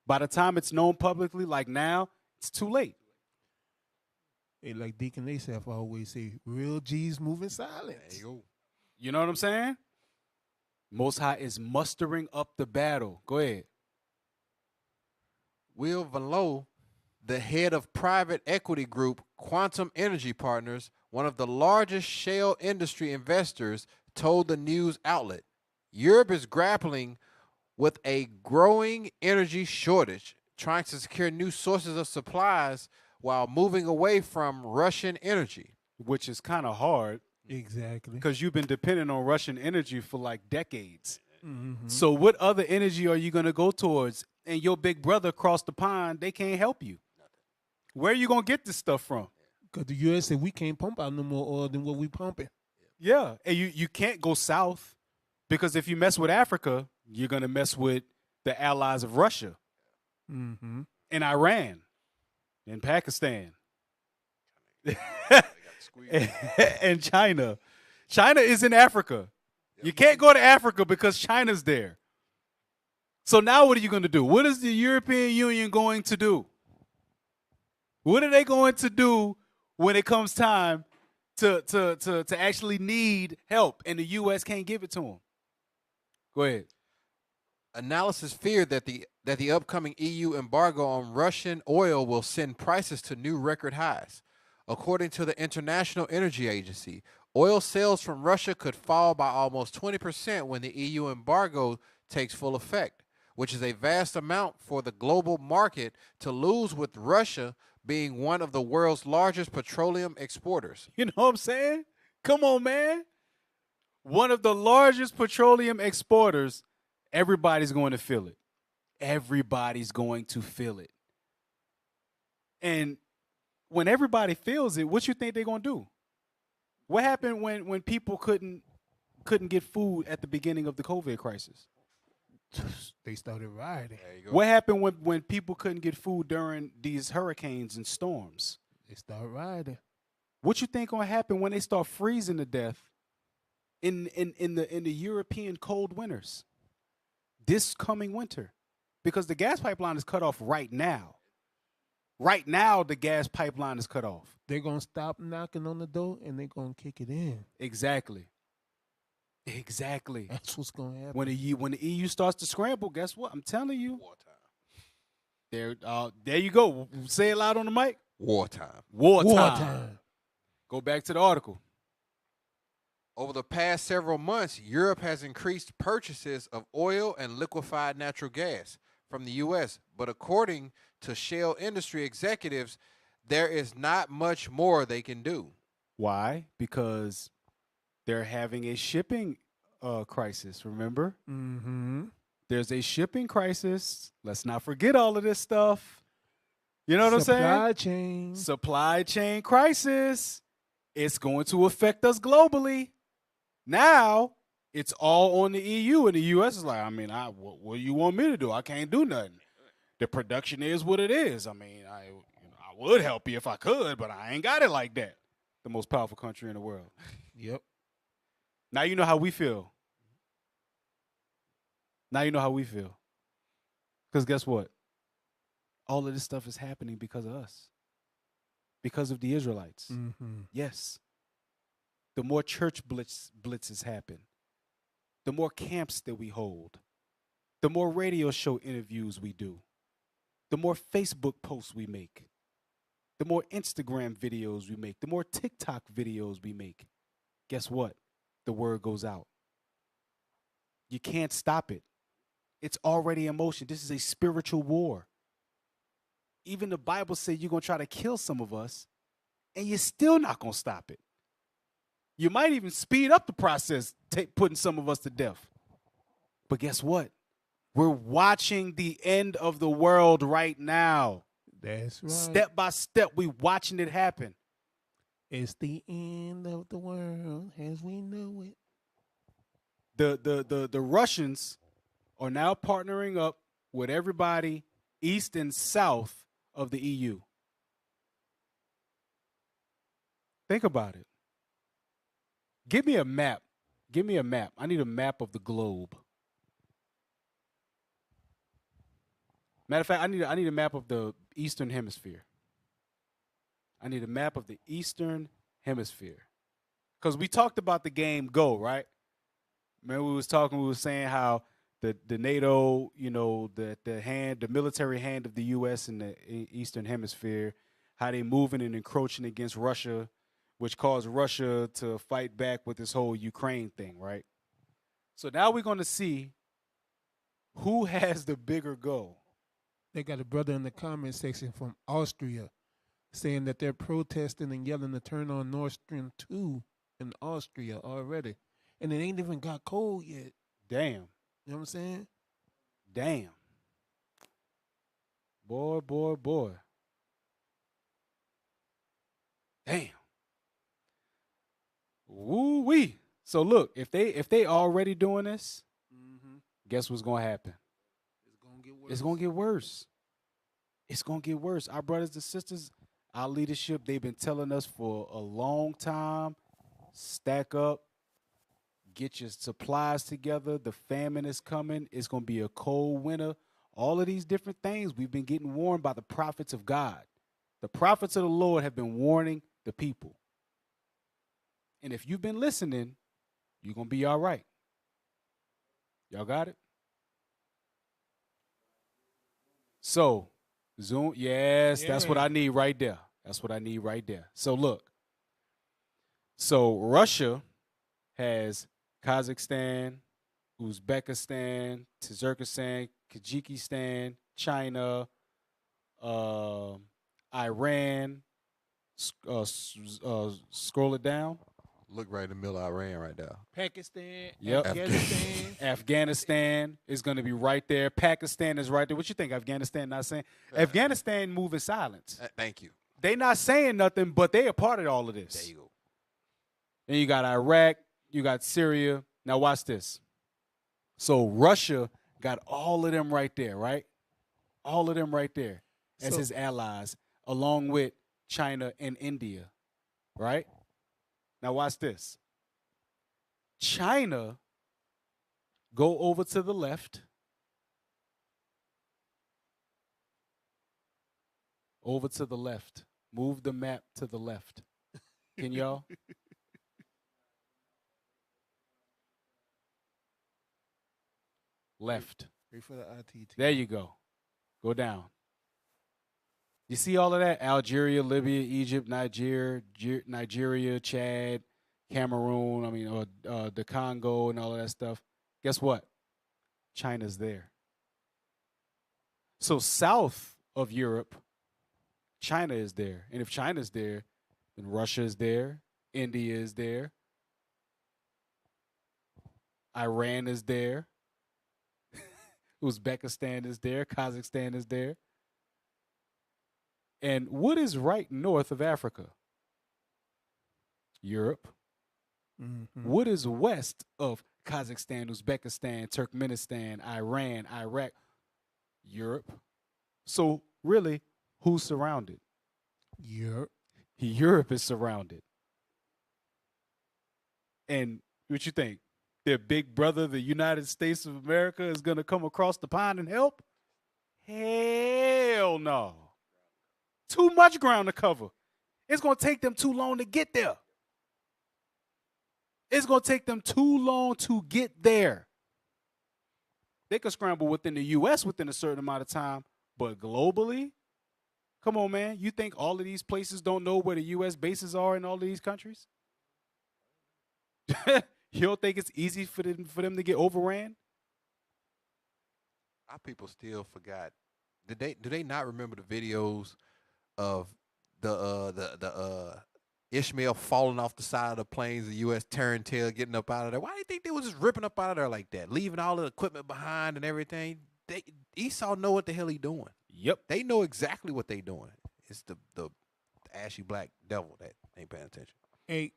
By the time it's known publicly, like now, it's too late. Hey, like Deacon Asaph always say, real G's move in silence. There you go. You know what I'm saying? Most High is mustering up the battle. Go ahead. Will Valo, the head of private equity group Quantum Energy Partners, one of the largest shale industry investors, told the news outlet, Europe is grappling with a growing energy shortage, trying to secure new sources of supplies while moving away from Russian energy. Which is kind of hard. Exactly. Because you've been dependent on Russian energy for like decades. Mm-hmm. So what other energy are you going to go towards and your big brother across the pond, they can't help you. Where are you going to get this stuff from? Because the U.S. said we can't pump out no more oil than what we pumping. Yeah, and you can't go south because if you mess with Africa, you're going to mess with the allies of Russia Mm-hmm. and Iran and Pakistan and China. China is in Africa. You can't go to Africa because China's there. So now what are you going to do? What is the European Union going to do? What are they going to do when it comes time to actually need help and the U.S. can't give it to them? Go ahead. Analysis feared that the upcoming EU embargo on Russian oil will send prices to new record highs. According to the International Energy Agency, oil sales from Russia could fall by almost 20% when the EU embargo takes full effect, which is a vast amount for the global market to lose, with Russia being one of the world's largest petroleum exporters. You know what I'm saying? Come on, man. One of the largest petroleum exporters. Everybody's going to feel it. Everybody's going to feel it. And when everybody feels it, what you think they're going to do? What happened when people couldn't get food at the beginning of the COVID crisis? They started rioting. There you go. What happened when people couldn't get food during these hurricanes and storms? They started rioting. What you think going to happen when they start freezing to death in the European cold winters? This coming winter, because the gas pipeline is cut off right now. Right now, the gas pipeline is cut off. They're going to stop knocking on the door and they're going to kick it in. Exactly. Exactly. That's what's going to happen. When the EU starts to scramble, guess what? I'm telling you. Wartime. There you go. Say it loud on the mic. Wartime. Wartime. Go back to the article. Over the past several months, Europe has increased purchases of oil and liquefied natural gas from the U.S., but according to shale industry executives, there is not much more they can do. Why? Because they're having a shipping crisis, remember? Mm-hmm. There's a shipping crisis. Let's not forget all of this stuff. You know what I'm saying? Supply chain. Supply chain crisis. It's going to affect us globally. Now, it's all on the EU, and the U.S. is like, I mean, what do you want me to do? I can't do nothing. The production is what it is. I mean, I would help you if I could, but I ain't got it like that. The most powerful country in the world. Yep. Now you know how we feel. Now you know how we feel. Because guess what? All of this stuff is happening because of us. Because of the Israelites. Mm-hmm. Yes. The more church blitzes happen, the more camps that we hold, the more radio show interviews we do, the more Facebook posts we make, the more Instagram videos we make, the more TikTok videos we make. Guess what? The word goes out. You can't stop it. It's already in motion. This is a spiritual war. Even the Bible said you're going to try to kill some of us, and you're still not going to stop it. You might even speed up the process, putting some of us to death. But guess what? We're watching the end of the world right now. That's right. Step by step, we're watching it happen. It's the end of the world as we know it. The Russians are now partnering up with everybody east and south of the EU. Think about it. Give me a map. Give me a map. I need a map of the globe. Matter of fact, I need a map of the Eastern Hemisphere. I need a map of the Eastern Hemisphere. Because we talked about the game Go, right? Remember we were saying how the NATO, the military hand of the U.S. in the Eastern Hemisphere, how they moving and encroaching against Russia, which caused Russia to fight back with this whole Ukraine thing, right? So now we're going to see who has the bigger goal. They got a brother in the comment section from Austria saying that they're protesting and yelling to turn on Nord Stream 2 in Austria already. And it ain't even got cold yet. Damn. You know what I'm saying? Damn. Boy, boy, boy. Damn. Woo wee. So look, if they already doing this, guess what's gonna happen? It's gonna get worse. It's gonna get worse. It's gonna get worse. Our brothers and sisters, our leadership, they've been telling us for a long time, stack up, get your supplies together. The famine is coming. It's gonna be a cold winter. All of these different things we've been getting warned by the prophets of God. The prophets of the Lord have been warning the people. And if you've been listening, you're gonna be all right. Y'all got it? So, Zoom, yes, that's what I need right there. That's what I need right there. So look. So Russia has Kazakhstan, Uzbekistan, Tajikistan, Kyrgyzstan, China, Iran. Scroll it down. Look right in the middle of Iran right now. Pakistan, Yep. Afghanistan. Afghanistan is going to be right there. Pakistan is right there. What you think? Afghanistan not saying? Afghanistan move in silence. Thank you. They not saying nothing, but they a part of all of this. There you go. Then you got Iraq, you got Syria. Now watch this. So Russia got all of them right there, right? All of them right there as So- his allies, along with China and India, right? Now watch this. China go over to the left. Over to the left. Move the map to the left. Can y'all? Left. Wait for the IT team. There you go. Go down. You see all of that? Algeria, Libya, Egypt, Nigeria, Chad, Cameroon, the Congo and all of that stuff. Guess what? China's there. So south of Europe, China is there. And if China's there, then Russia is there, India is there, Iran is there, Uzbekistan is there, Kazakhstan is there. And what is right north of Africa? Europe. Mm-hmm. What is west of Kazakhstan, Uzbekistan, Turkmenistan, Iran, Iraq? Europe. So really, who's surrounded? Europe. Europe is surrounded. And what you think? Their big brother, the United States of America, is going to come across the pond and help? Hell no. Too much ground to cover. It's going to take them too long to get there. It's going to take them too long to get there. They could scramble within the U.S. within a certain amount of time, but globally, come on, man. You think all of these places don't know where the U.S. bases are in all of these countries? You don't think it's easy for them to get overran? Our people still forgot. Do they not remember the videos of the Ishmael falling off the side of the planes, the U.S. tearing tail, getting up out of there? Why do you think they was just ripping up out of there like that, leaving all the equipment behind and everything? Esau know what the hell he doing. Yep. They know exactly what they doing. It's the ashy black devil that ain't paying attention. Hey,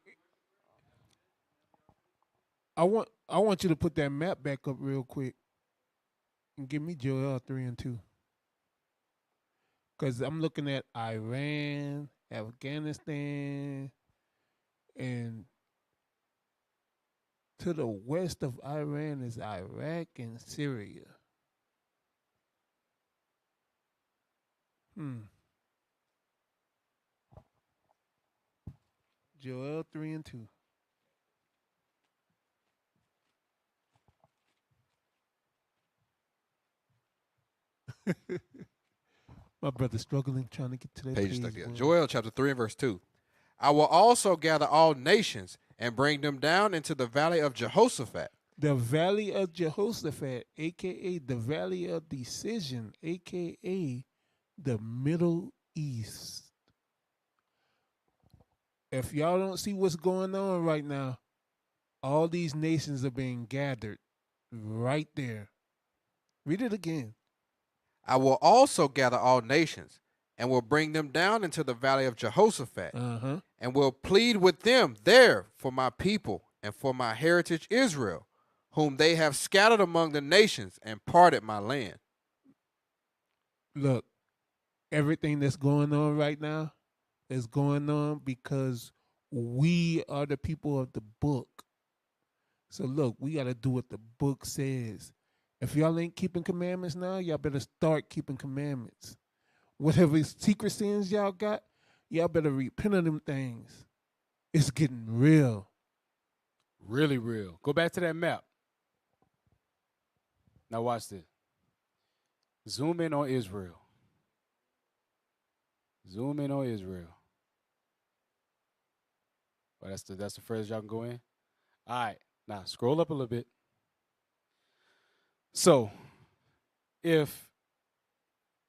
I want you to put that map back up real quick and give me Joel 3 and 2. Because I'm looking at Iran, Afghanistan, and to the west of Iran is Iraq and Syria. Joel 3 and 2. My brother's struggling trying to get to that Page page. stuck here. boy. Joel chapter 3 and verse 2. I will also gather all nations and bring them down into the valley of Jehoshaphat. The Valley of Jehoshaphat, a.k.a. the Valley of Decision, a.k.a. the Middle East. If y'all don't see what's going on right now, all these nations are being gathered right there. Read it again. I will also gather all nations, and will bring them down into the valley of Jehoshaphat, and will plead with them there for my people and for my heritage Israel, whom they have scattered among the nations and parted my land. Look, everything that's going on right now is going on because we are the people of the book. So look, we got to do what the book says. If y'all ain't keeping commandments now, y'all better start keeping commandments. Whatever secret sins y'all got, y'all better repent of them things. It's getting real. Really real. Go back to that map. Now watch this. Zoom in on Israel. Zoom in on Israel. Well, that's the furthest y'all can go in. All right. Now scroll up a little bit. So, if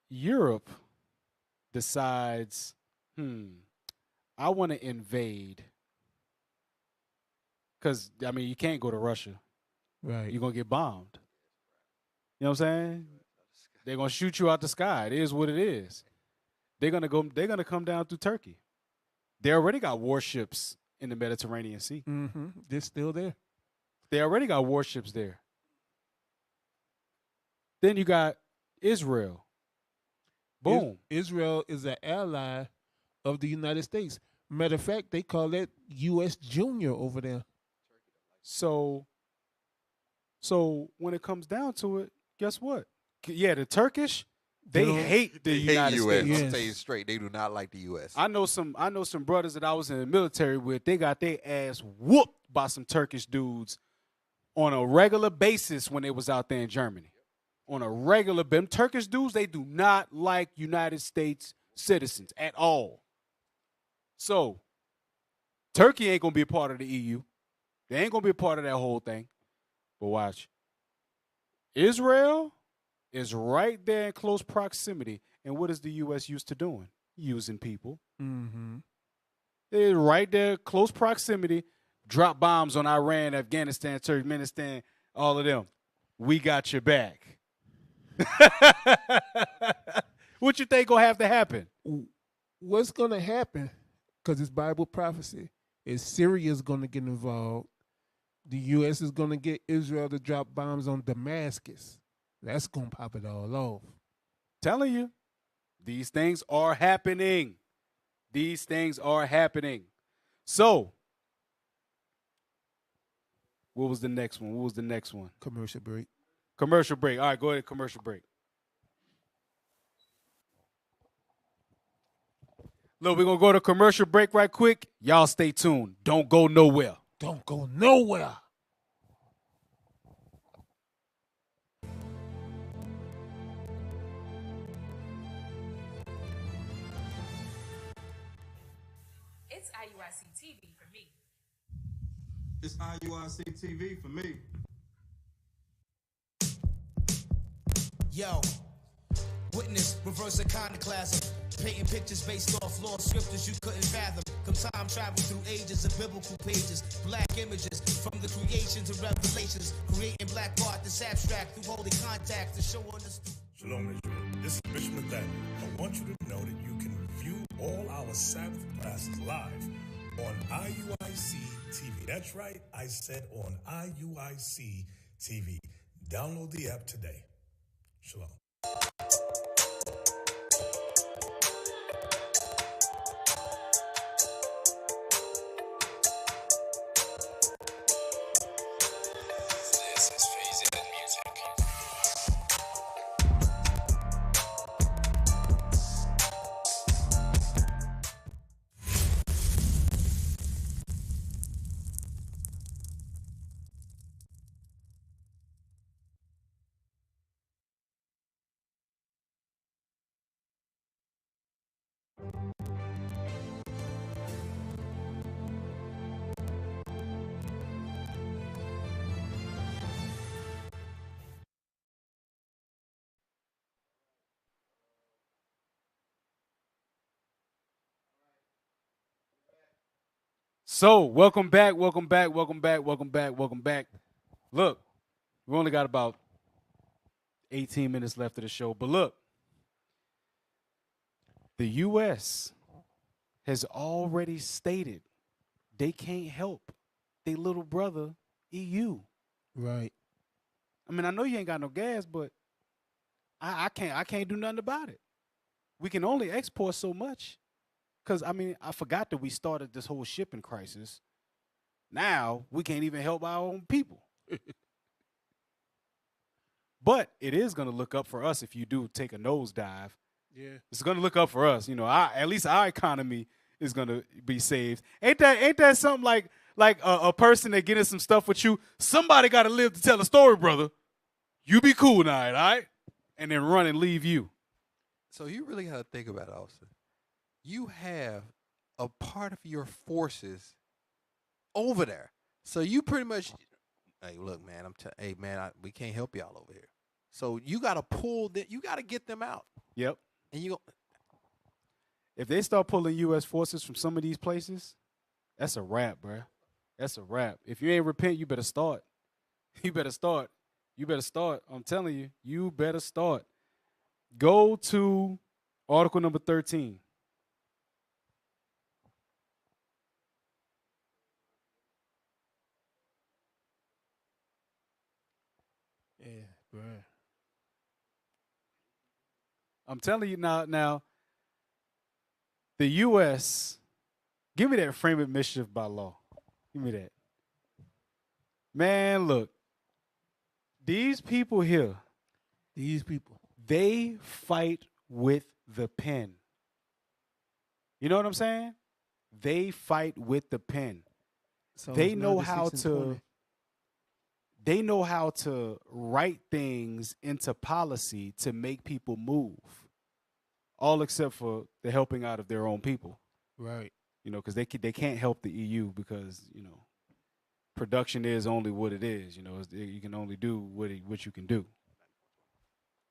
Europe decides, I want to invade, because, I mean, you can't go to Russia. Right. You're going to get bombed. You know what I'm saying? They're going to shoot you out the sky. It is what it is. They're going to come down through Turkey. They already got warships in the Mediterranean Sea. Mm-hmm. They're still there. They already got warships there. Then you got Israel. Boom. Israel is an ally of the United States. Matter of fact, they call that U.S. Junior over there. So when it comes down to it, guess what? Yeah, the Turkish, they hate the United U.S. States. I'm saying straight, they do not like the U.S. I know some brothers that I was in the military with. They got their ass whooped by some Turkish dudes on a regular basis when they was out there in Germany. On a regular, them Turkish dudes, they do not like United States citizens at all. So, Turkey ain't going to be a part of the EU. They ain't going to be a part of that whole thing. But watch. Israel is right there in close proximity. And what is the U.S. used to doing? Using people. Mm-hmm. They're right there, close proximity. Drop bombs on Iran, Afghanistan, Turkmenistan, all of them. We got your back. What you think gonna have to happen? What's gonna happen? Because it's Bible prophecy. Is Syria's gonna get involved? The U.S. is gonna get Israel to drop bombs on Damascus. That's gonna pop it all off. Telling you, these things are happening. These things are happening. So, what was the next one? Commercial break. Commercial break. All right, go ahead. Commercial break. Look, we're going to go to commercial break right quick. Y'all stay tuned. Don't go nowhere. Don't go nowhere. It's IUIC TV for me. It's IUIC TV for me. Yo, witness reverse iconoclasm, painting pictures based off law scriptures you couldn't fathom. Come time travel through ages of biblical pages, black images from the creation to revelations, creating black art that's abstract through holy contact to show on the. Shalom Israel. This is Bishop Nathaniel. I want you to know that you can view all our Sabbath classes live on IUIC TV. That's right, I said on IUIC TV. Download the app today. Shalom. So, welcome back. Look, we only got about 18 minutes left of the show. But look, the U.S. has already stated they can't help their little brother EU. Right. I mean, I know you ain't got no gas, but I can't do nothing about it. We can only export so much. Because, I mean, I forgot that we started this whole shipping crisis. Now, we can't even help our own people. But it is going to look up for us if you do take a nosedive. Yeah. It's going to look up for us. You know, at least our economy is going to be saved. Ain't that something like a person that getting some stuff with you? Somebody got to live to tell a story, brother. You be cool tonight, all right? And then run and leave you. So you really got to think about it, Austin. You have a part of your forces over there. So you pretty much, hey, look, man, hey, man, we can't help y'all over here. So you got to pull them, you got to get them out. Yep. And if they start pulling U.S. forces from some of these places, that's a wrap, bro. That's a wrap. If you ain't repent, you better start. You better start. You better start. I'm telling you, you better start. Go to article number 13. Yeah, bro. I'm telling you now, the U.S., give me that frame of mischief by law. Give me that. Man, look, these people here, they fight with the pen. You know what I'm saying? They fight with the pen. So They know how to write things into policy to make people move. All except for the helping out of their own people. Right. You know, because they can't help the EU because, you know, production is only what it is. You know, you can only do what you can do.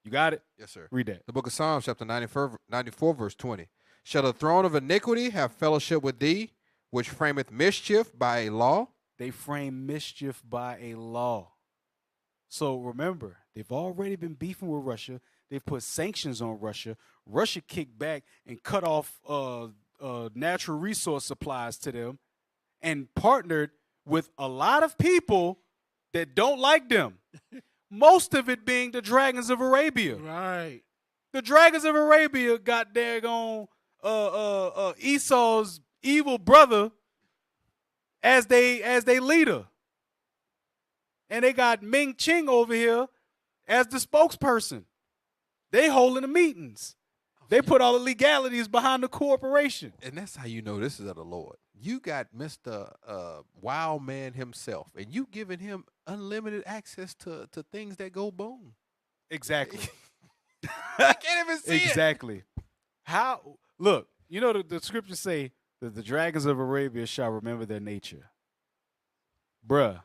You got it? Yes, sir. Read that. The book of Psalms, chapter 94, verse 20. Shall the throne of iniquity have fellowship with thee, which frameth mischief by a law? They frame mischief by a law. So remember, they've already been beefing with Russia. They've put sanctions on Russia. Russia kicked back and cut off natural resource supplies to them and partnered with a lot of people that don't like them. Most of it being the Dragons of Arabia. Right. The Dragons of Arabia got daggone Esau's evil brother as they leader. And they got Ming Ching over here as the spokesperson. They holding the meetings. They put all the legalities behind the corporation. And that's how you know this is of the Lord. You got Mr. Wild Man himself, and you giving him unlimited access to things that go boom. Exactly. I can't even see it. Exactly. How? Look, you know the scriptures say that the dragons of Arabia shall remember their nature. Bruh,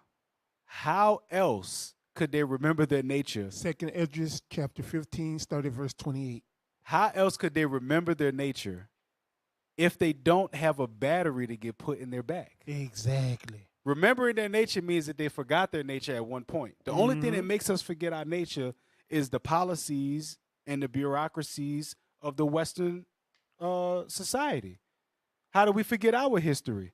how else could they remember their nature? 2nd Esdras chapter 15, started verse 28. How else could they remember their nature if they don't have a battery to get put in their back? Exactly. Remembering their nature means that they forgot their nature at one point. The only thing that makes us forget our nature is the policies and the bureaucracies of the Western society. How do we forget our history?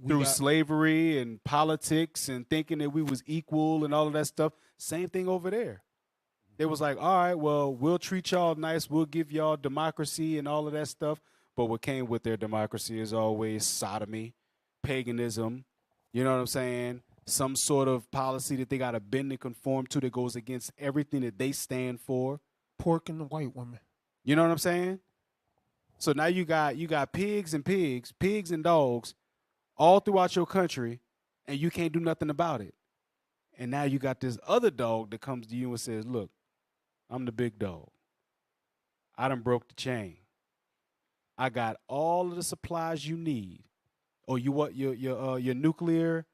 Through slavery and politics and thinking that we was equal and all of that stuff. Same thing over there. They was like, all right, well, we'll treat y'all nice. We'll give y'all democracy and all of that stuff. But what came with their democracy is always sodomy, paganism, you know what I'm saying? Some sort of policy that they got to bend and conform to that goes against everything that they stand for. Pork and the white woman. You know what I'm saying? So now you got pigs and dogs all throughout your country, and you can't do nothing about it. And now you got this other dog that comes to you and says, look, I'm the big dog. I done broke the chain. I got all of the supplies you need. Oh, you what? Your nuclear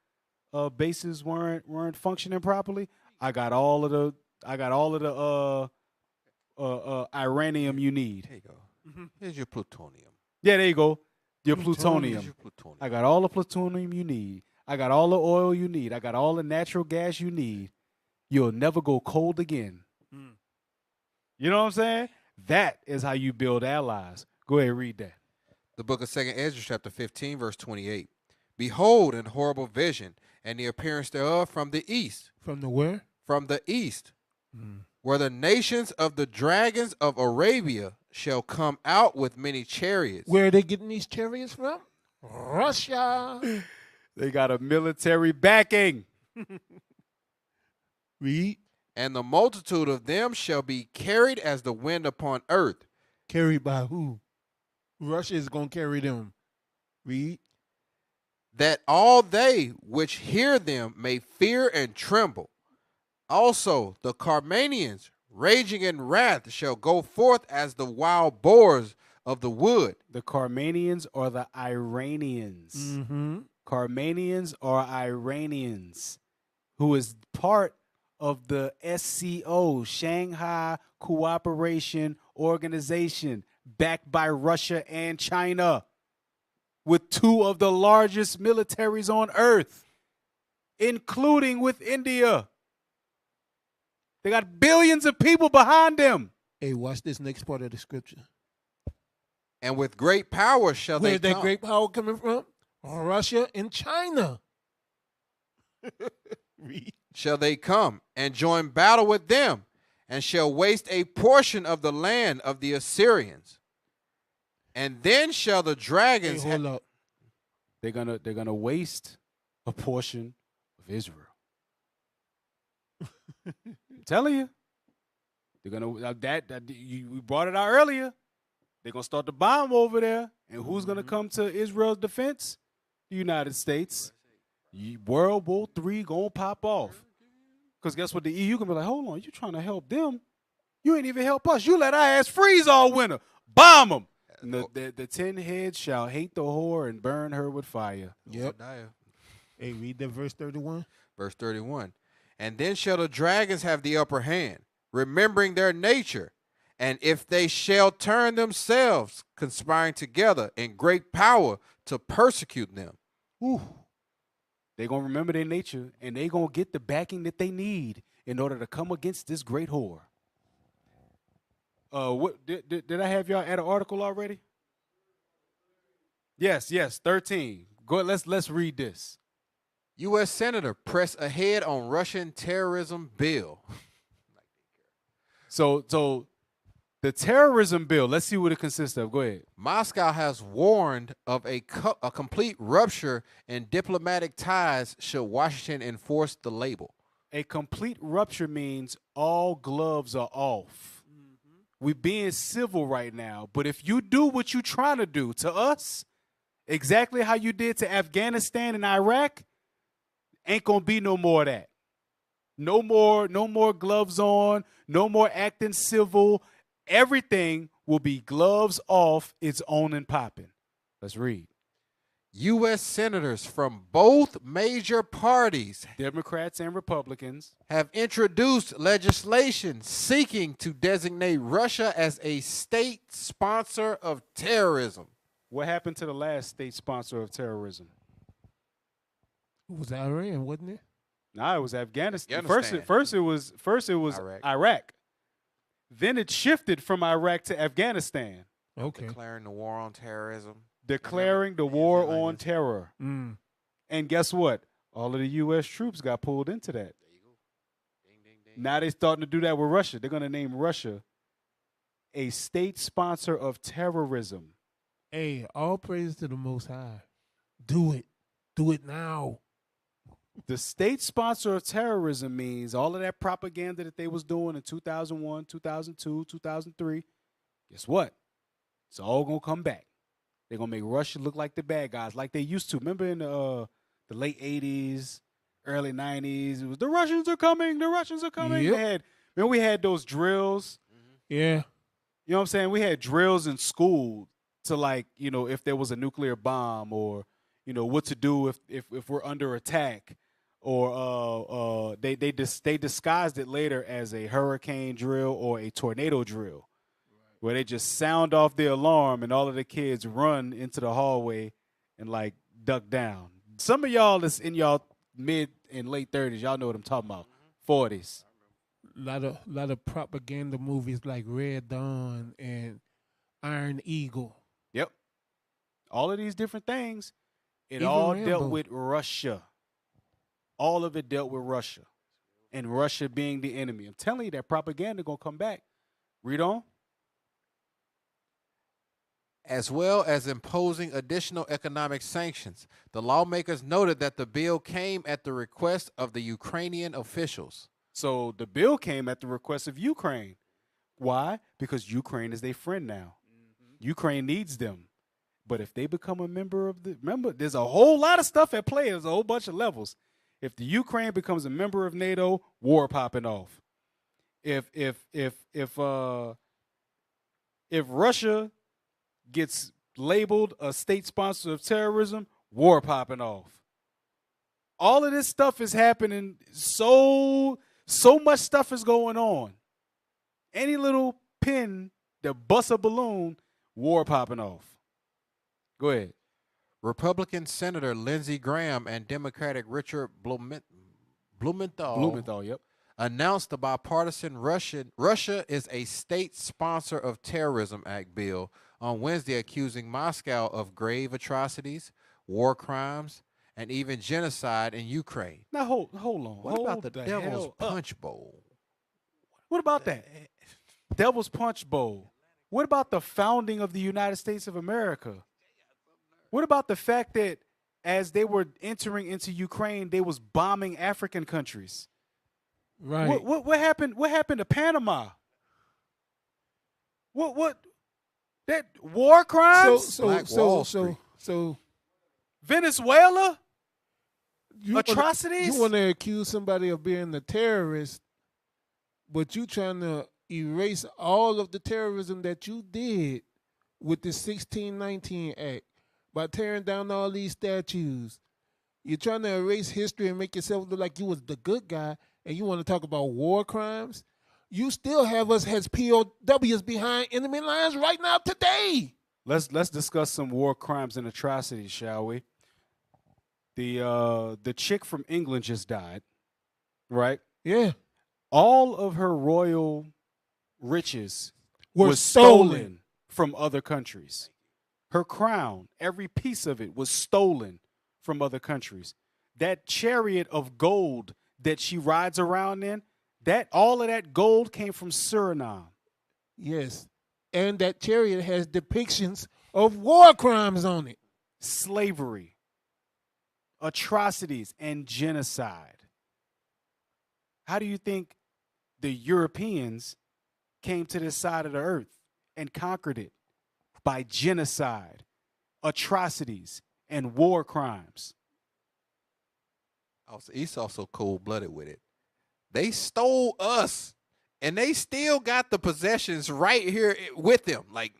bases weren't functioning properly. I got all of the uranium you need. There you go. Here's your plutonium. Yeah, there you go. Your plutonium. Here's your plutonium. I got all the plutonium you need. I got all the oil you need. I got all the natural gas you need. You'll never go cold again. You know what I'm saying? That is how you build allies. Go ahead, read that. The book of 2nd Ezra, chapter 15, verse 28. Behold, an horrible vision, and the appearance thereof from the east. From the where? From the east, where the nations of the dragons of Arabia shall come out with many chariots. Where are they getting these chariots from? Russia. They got a military backing. Read. And the multitude of them shall be carried as the wind upon earth. Carried by who? Russia is going to carry them. Read. That all they which hear them may fear and tremble. Also the Carmanians, raging in wrath, shall go forth as the wild boars of the wood. The Carmanians or the Iranians? Mm-hmm. Carmanians or Iranians, who is part of the SCO, Shanghai Cooperation Organization, backed by Russia and China, with two of the largest militaries on earth, including with India. They got billions of people behind them. Hey, watch this next part of the scripture. And with great power shall Where's they that come. great power coming from? Russia and China. Read. Shall they come and join battle with them, and shall waste a portion of the land of the Assyrians. And then shall the Hey, dragons hold up. They're gonna waste a portion of Israel. I'm telling you, they're gonna we brought it out earlier. They're gonna start the bomb over there, and who's gonna come to Israel's defense? The United States. World War III gonna pop off. Because guess what? The EU gonna be like, hold on, you trying to help them? You ain't even help us. You let our ass freeze all winter. Bomb them. And the 10 heads shall hate the whore and burn her with fire. Yep. Hey, read that verse 31. Verse 31. And then shall the dragons have the upper hand, remembering their nature. And if they shall turn themselves, conspiring together in great power to persecute them. They're going to remember their nature, and they're going to get the backing that they need in order to come against this great whore. What did I have y'all at an article already? Yes, 13. Go ahead, let's read this. U.S. Senator press ahead on Russian terrorism bill. So the terrorism bill, let's see what it consists of. Go ahead. Moscow has warned of a complete rupture in diplomatic ties should Washington enforce the label. A complete rupture means all gloves are off. We're being civil right now, but if you do what you're trying to do to us, exactly how you did to Afghanistan and Iraq, ain't gonna be no more of that. No more gloves on, no more acting civil. Everything will be gloves off, it's on and popping. Let's read. U.S. senators from both major parties, Democrats and Republicans, have introduced legislation seeking to designate Russia as a state sponsor of terrorism. What happened to the last state sponsor of terrorism? It was Iran, wasn't it? No, it was Afghanistan. Afghanistan. First it was Iraq. Then it shifted from Iraq to Afghanistan. Okay. Declaring the war on terrorism. Declaring the war on terror. Mm. And guess what? All of the U.S. troops got pulled into that. There you go. Ding, ding, ding. Now they're starting to do that with Russia. They're going to name Russia a state sponsor of terrorism. Hey, all praise to the Most High. Do it. Do it now. The state sponsor of terrorism means all of that propaganda that they was doing in 2001, 2002, 2003. Guess what? It's all going to come back. They're going to make Russia look like the bad guys like they used to. Remember in the late 80s, early 90s, it was the Russians are coming, the Russians are coming. Yep. Remember we had those drills? Yeah. You know what I'm saying? We had drills in school to, like, you know, if there was a nuclear bomb, or, you know, what to do if we're under attack, or they disguised it later as a hurricane drill or a tornado drill, where they just sound off the alarm and all of the kids run into the hallway and, like, duck down. Some of y'all that's in y'all mid and late 30s, y'all know what I'm talking about. 40s. Lot of propaganda movies like Red Dawn and Iron Eagle. Yep. All of these different things, it Even all Rambo. dealt with Russia. All of it dealt with Russia. And Russia being the enemy. I'm telling you, that propaganda going to come back. Read on. As well as imposing additional economic sanctions. The lawmakers noted that the bill came at the request of the Ukrainian officials. So the bill came at the request of Ukraine. Why? Because Ukraine is their friend now. Ukraine needs them. But if they become a member of the, remember, there's a whole lot of stuff at play. There's a whole bunch of levels. If the Ukraine becomes a member of NATO, war popping off. If Russia gets labeled a state sponsor of terrorism, war popping off. All of this stuff is happening. So much stuff is going on. Any little pin that busts a balloon, war popping off. Go ahead. Republican Senator Lindsey Graham and Democratic Richard Blumenthal Yep. announced the bipartisan Russia is a state sponsor of terrorism act bill on Wednesday, accusing Moscow of grave atrocities, war crimes, and even genocide in Ukraine. Now hold on. What about the the Devil's hell up. Punch Bowl? What about that? Devil's Punch Bowl. What about the founding of the United States of America? What about the fact that as they were entering into Ukraine, they was bombing African countries? Right. What happened? What happened to Panama? What that war crimes? Black Wall Street. So Venezuela? you Atrocities? You want to accuse somebody of being a terrorist, but you trying to erase all of the terrorism that you did with the 1619 Act by tearing down all these statues. You're trying to erase history and make yourself look like you was the good guy, and you want to talk about war crimes? You still have us as POWs behind enemy lines right now today. Let's discuss some war crimes and atrocities, shall we? The chick from England just died, right? Yeah. All of her royal riches Were was stolen. stolen from other countries. Her crown, every piece of it was stolen from other countries. That chariot of gold that she rides around in, all of that gold came from Suriname. Yes. And that chariot has depictions of war crimes on it. Slavery, atrocities, and genocide. How do you think the Europeans came to this side of the earth and conquered it? By genocide, atrocities, and war crimes. He's also cold-blooded with it. They stole us, and they still got the possessions right here with them. Like,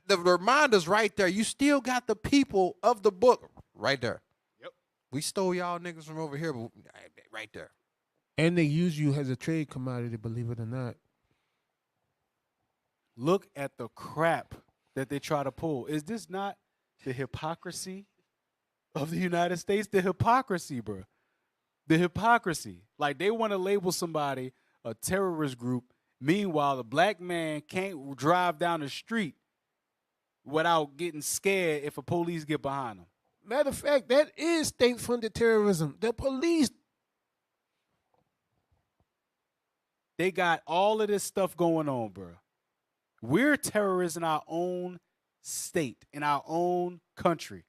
the reminder's right there. You still got the people of the book right there. Yep. We stole y'all niggas from over here, but right there. And they use you as a trade commodity, believe it or not. Look at the crap that they try to pull. Is this not the hypocrisy of the United States? The hypocrisy, bro. The hypocrisy. Like, they want to label somebody a terrorist group. Meanwhile, the black man can't drive down the street without getting scared if a police get behind him. Matter of fact, that is state-funded terrorism. The police. They got all of this stuff going on, bro. We're terrorists in our own state, in our own country.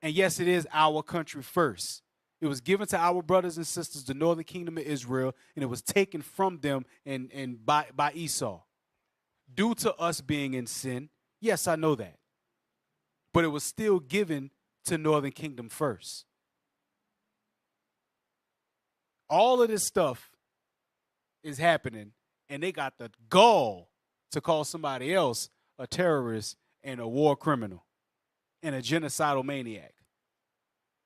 And yes, it is our country first. It was given to our brothers and sisters, the northern kingdom of Israel, and it was taken from them and by Esau. Due to us being in sin, yes, I know that. But it was still given to northern kingdom first. All of this stuff is happening, and they got the gall to call somebody else a terrorist and a war criminal and a genocidal maniac.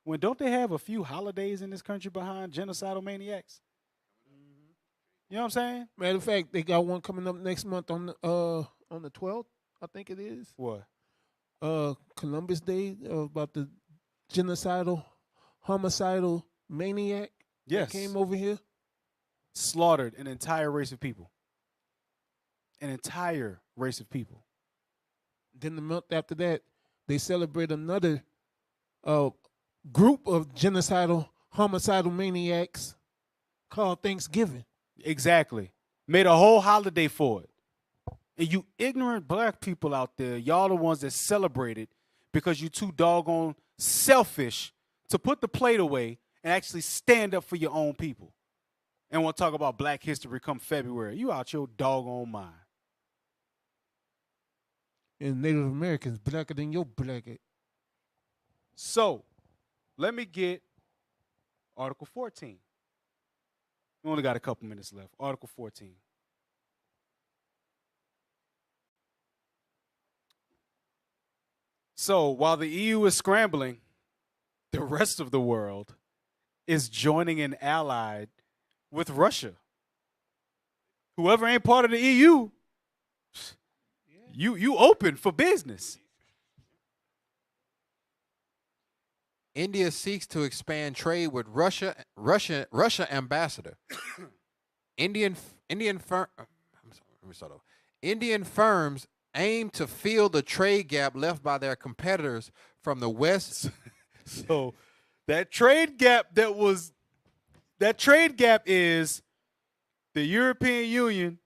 When don't they have a few holidays in this country behind genocidal maniacs? You know what I'm saying? Matter of fact, they got one coming up next month on the 12th, I think it is. What? Columbus Day, about the genocidal, homicidal maniac Yes. that came over here. Slaughtered an entire race of people. An entire race of people. Then the month after that, they celebrate another group of genocidal, homicidal maniacs called Thanksgiving. Exactly. Made a whole holiday for it. And you ignorant black people out there, y'all the ones that celebrate it because you too doggone selfish to put the plate away and actually stand up for your own people. And want to talk about Black History come February. You out your doggone mind. And Native Americans blacker than your blanket. So, let me get Article 14. We only got a couple minutes left. Article 14. So, while the EU is scrambling, the rest of the world is joining and allied with Russia. Whoever ain't part of the EU, you open for business. India seeks to expand trade with Russia ambassador. Indian firms aim to fill the trade gap left by their competitors from the West. So that trade gap is the European Union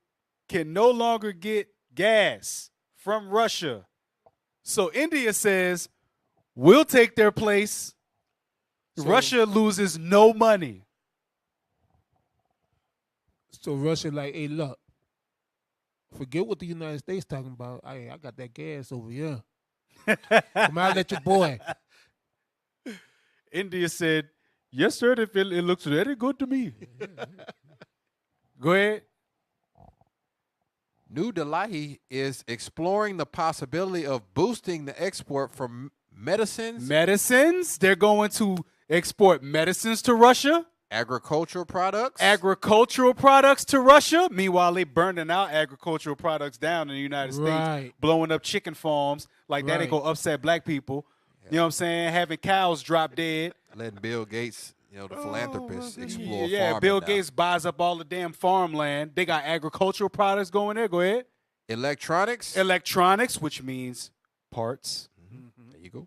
can no longer get gas from Russia. So India says, we'll take their place. So, Russia loses no money. So Russia like, hey, look, forget what the United States talking about. I got that gas over here. Come out, let your boy. India said, yes, sir, it looks very good to me. Go ahead. New Delhi is exploring the possibility of boosting the export from medicines, They're going to export medicines to Russia. agricultural products, To Russia. Meanwhile, they burning our agricultural products down in the United States, blowing up chicken farms like that ain't gonna upset black people. You know what I'm saying? Having cows drop dead. letting Bill Gates, the philanthropist, explore Yeah, farming Bill now. Gates buys up all the damn farmland. They got agricultural products going there. Go ahead. Electronics. Electronics, which means parts. There you go.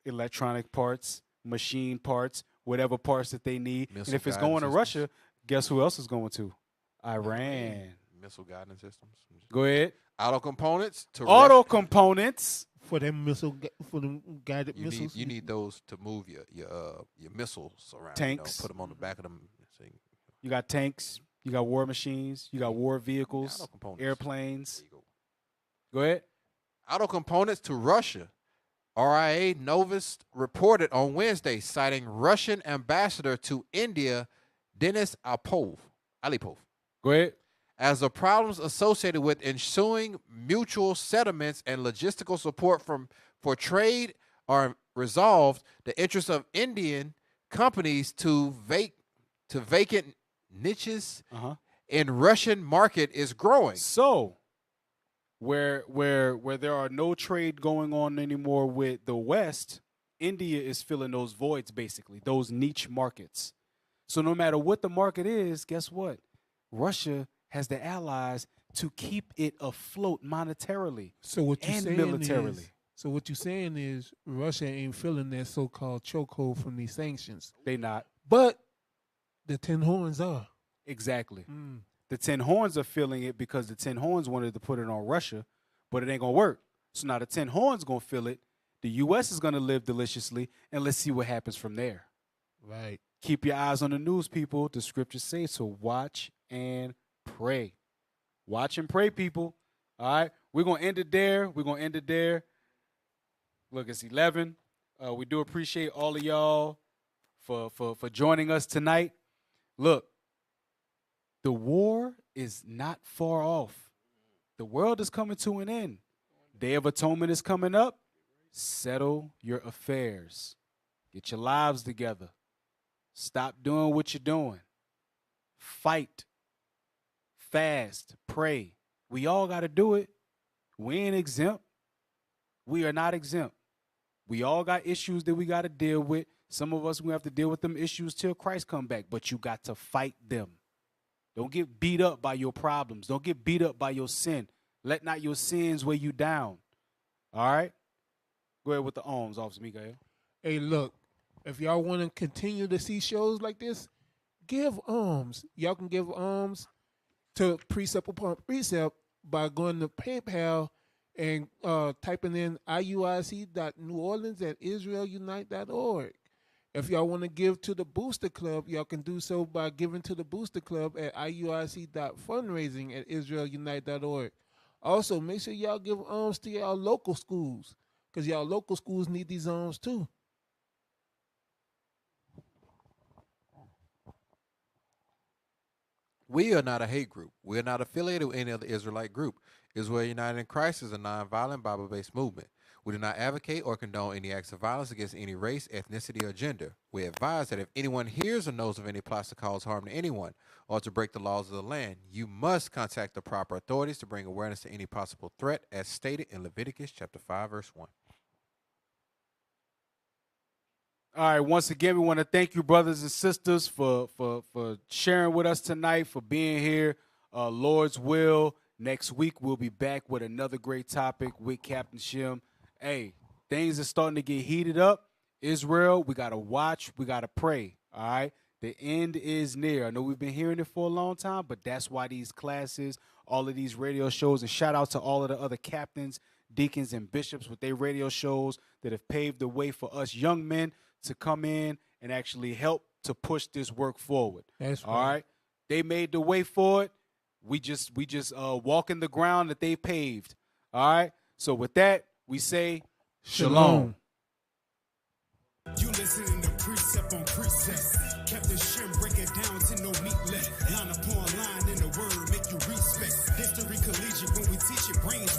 Electronic parts, machine parts, whatever parts that they need. Missile and if it's guidance going to systems. Russia, guess who else is going to? Iran. Missile guidance systems. Go ahead. Auto components to Auto components. For them for them guided You missiles. need those to move your missiles around. Tanks. Put them on the back of them. So You got tanks. You got war machines. You got war vehicles, auto components. airplanes. There you go. Go ahead. Auto components to Russia. RIA Novus reported on Wednesday, citing Russian ambassador to India, Denis Alipov, Go ahead. as the problems associated with ensuing mutual settlements and logistical support for trade are resolved. The interest of Indian companies to vacant niches in Russian market is growing. So, where there are no trade going on anymore with the West, India is filling those voids, basically, those niche markets. So no matter what the market is, guess what? Russia has the allies to keep it afloat monetarily So what you and saying militarily. is, so what you saying is Russia ain't feeling that so-called chokehold from these sanctions, They not. but the Ten Horns are. Exactly. The Ten Horns are feeling it because the Ten Horns wanted to put it on Russia, but it ain't going to work. So now the Ten Horns going to feel it. The U.S. is going to live deliciously, and let's see what happens from there. Right. Keep your eyes on the news, people. The scriptures say so. Watch and pray. Watch and pray, people. All right? We're going to end it there. Look, it's 11. We do appreciate all of y'all for joining us tonight. Look, the war is not far off. The world is coming to an end. Day of Atonement is coming up. Settle your affairs. Get your lives together. Stop doing what you're doing. Fight. Fast. Pray. We all got to do it. We ain't exempt. We are not exempt. We all got issues that we got to deal with. Some of us, we have to deal with them issues till Christ come back, but you got to fight them. Don't get beat up by your problems. Don't get beat up by your sin. Let not your sins weigh you down. All right? Go ahead with the alms, Officer Mikael. Hey, look, if y'all want to continue to see shows like this, give alms. Y'all can give alms to Precept Upon Precept by going to PayPal and typing in IUIC.NewOrleans@IsraelUnite.org. If y'all want to give to the Booster Club, y'all can do so by giving to the Booster Club at IUIC.fundraising@IsraelUnite.org. Also, make sure y'all give alms to y'all local schools, because y'all local schools need these alms too. We are not a hate group. We are not affiliated with any other Israelite group. Israel United in Christ is a nonviolent Bible-based movement. We do not advocate or condone any acts of violence against any race, ethnicity, or gender. We advise that if anyone hears or knows of any plots to cause harm to anyone or to break the laws of the land, you must contact the proper authorities to bring awareness to any possible threat as stated in Leviticus chapter 5, verse 1. All right, once again, we want to thank you, brothers and sisters, for sharing with us tonight, for being here. Lord's will, next week we'll be back with another great topic with Captain Shim. Hey, things are starting to get heated up. Israel, we got to watch, we got to pray, all right? The end is near. I know we've been hearing it for a long time, but that's why these classes, all of these radio shows, and shout out to all of the other captains, deacons, and bishops with their radio shows that have paved the way for us young men to come in and actually help to push this work forward. That's all right. They made the way for it. We just walk in the ground that they paved. All right. So with that, we say shalom. You listening to Precept on Precept. Captain Shim break it down to no meat left. Line upon line in the word, make you respect. History collegiate when we teach it, brains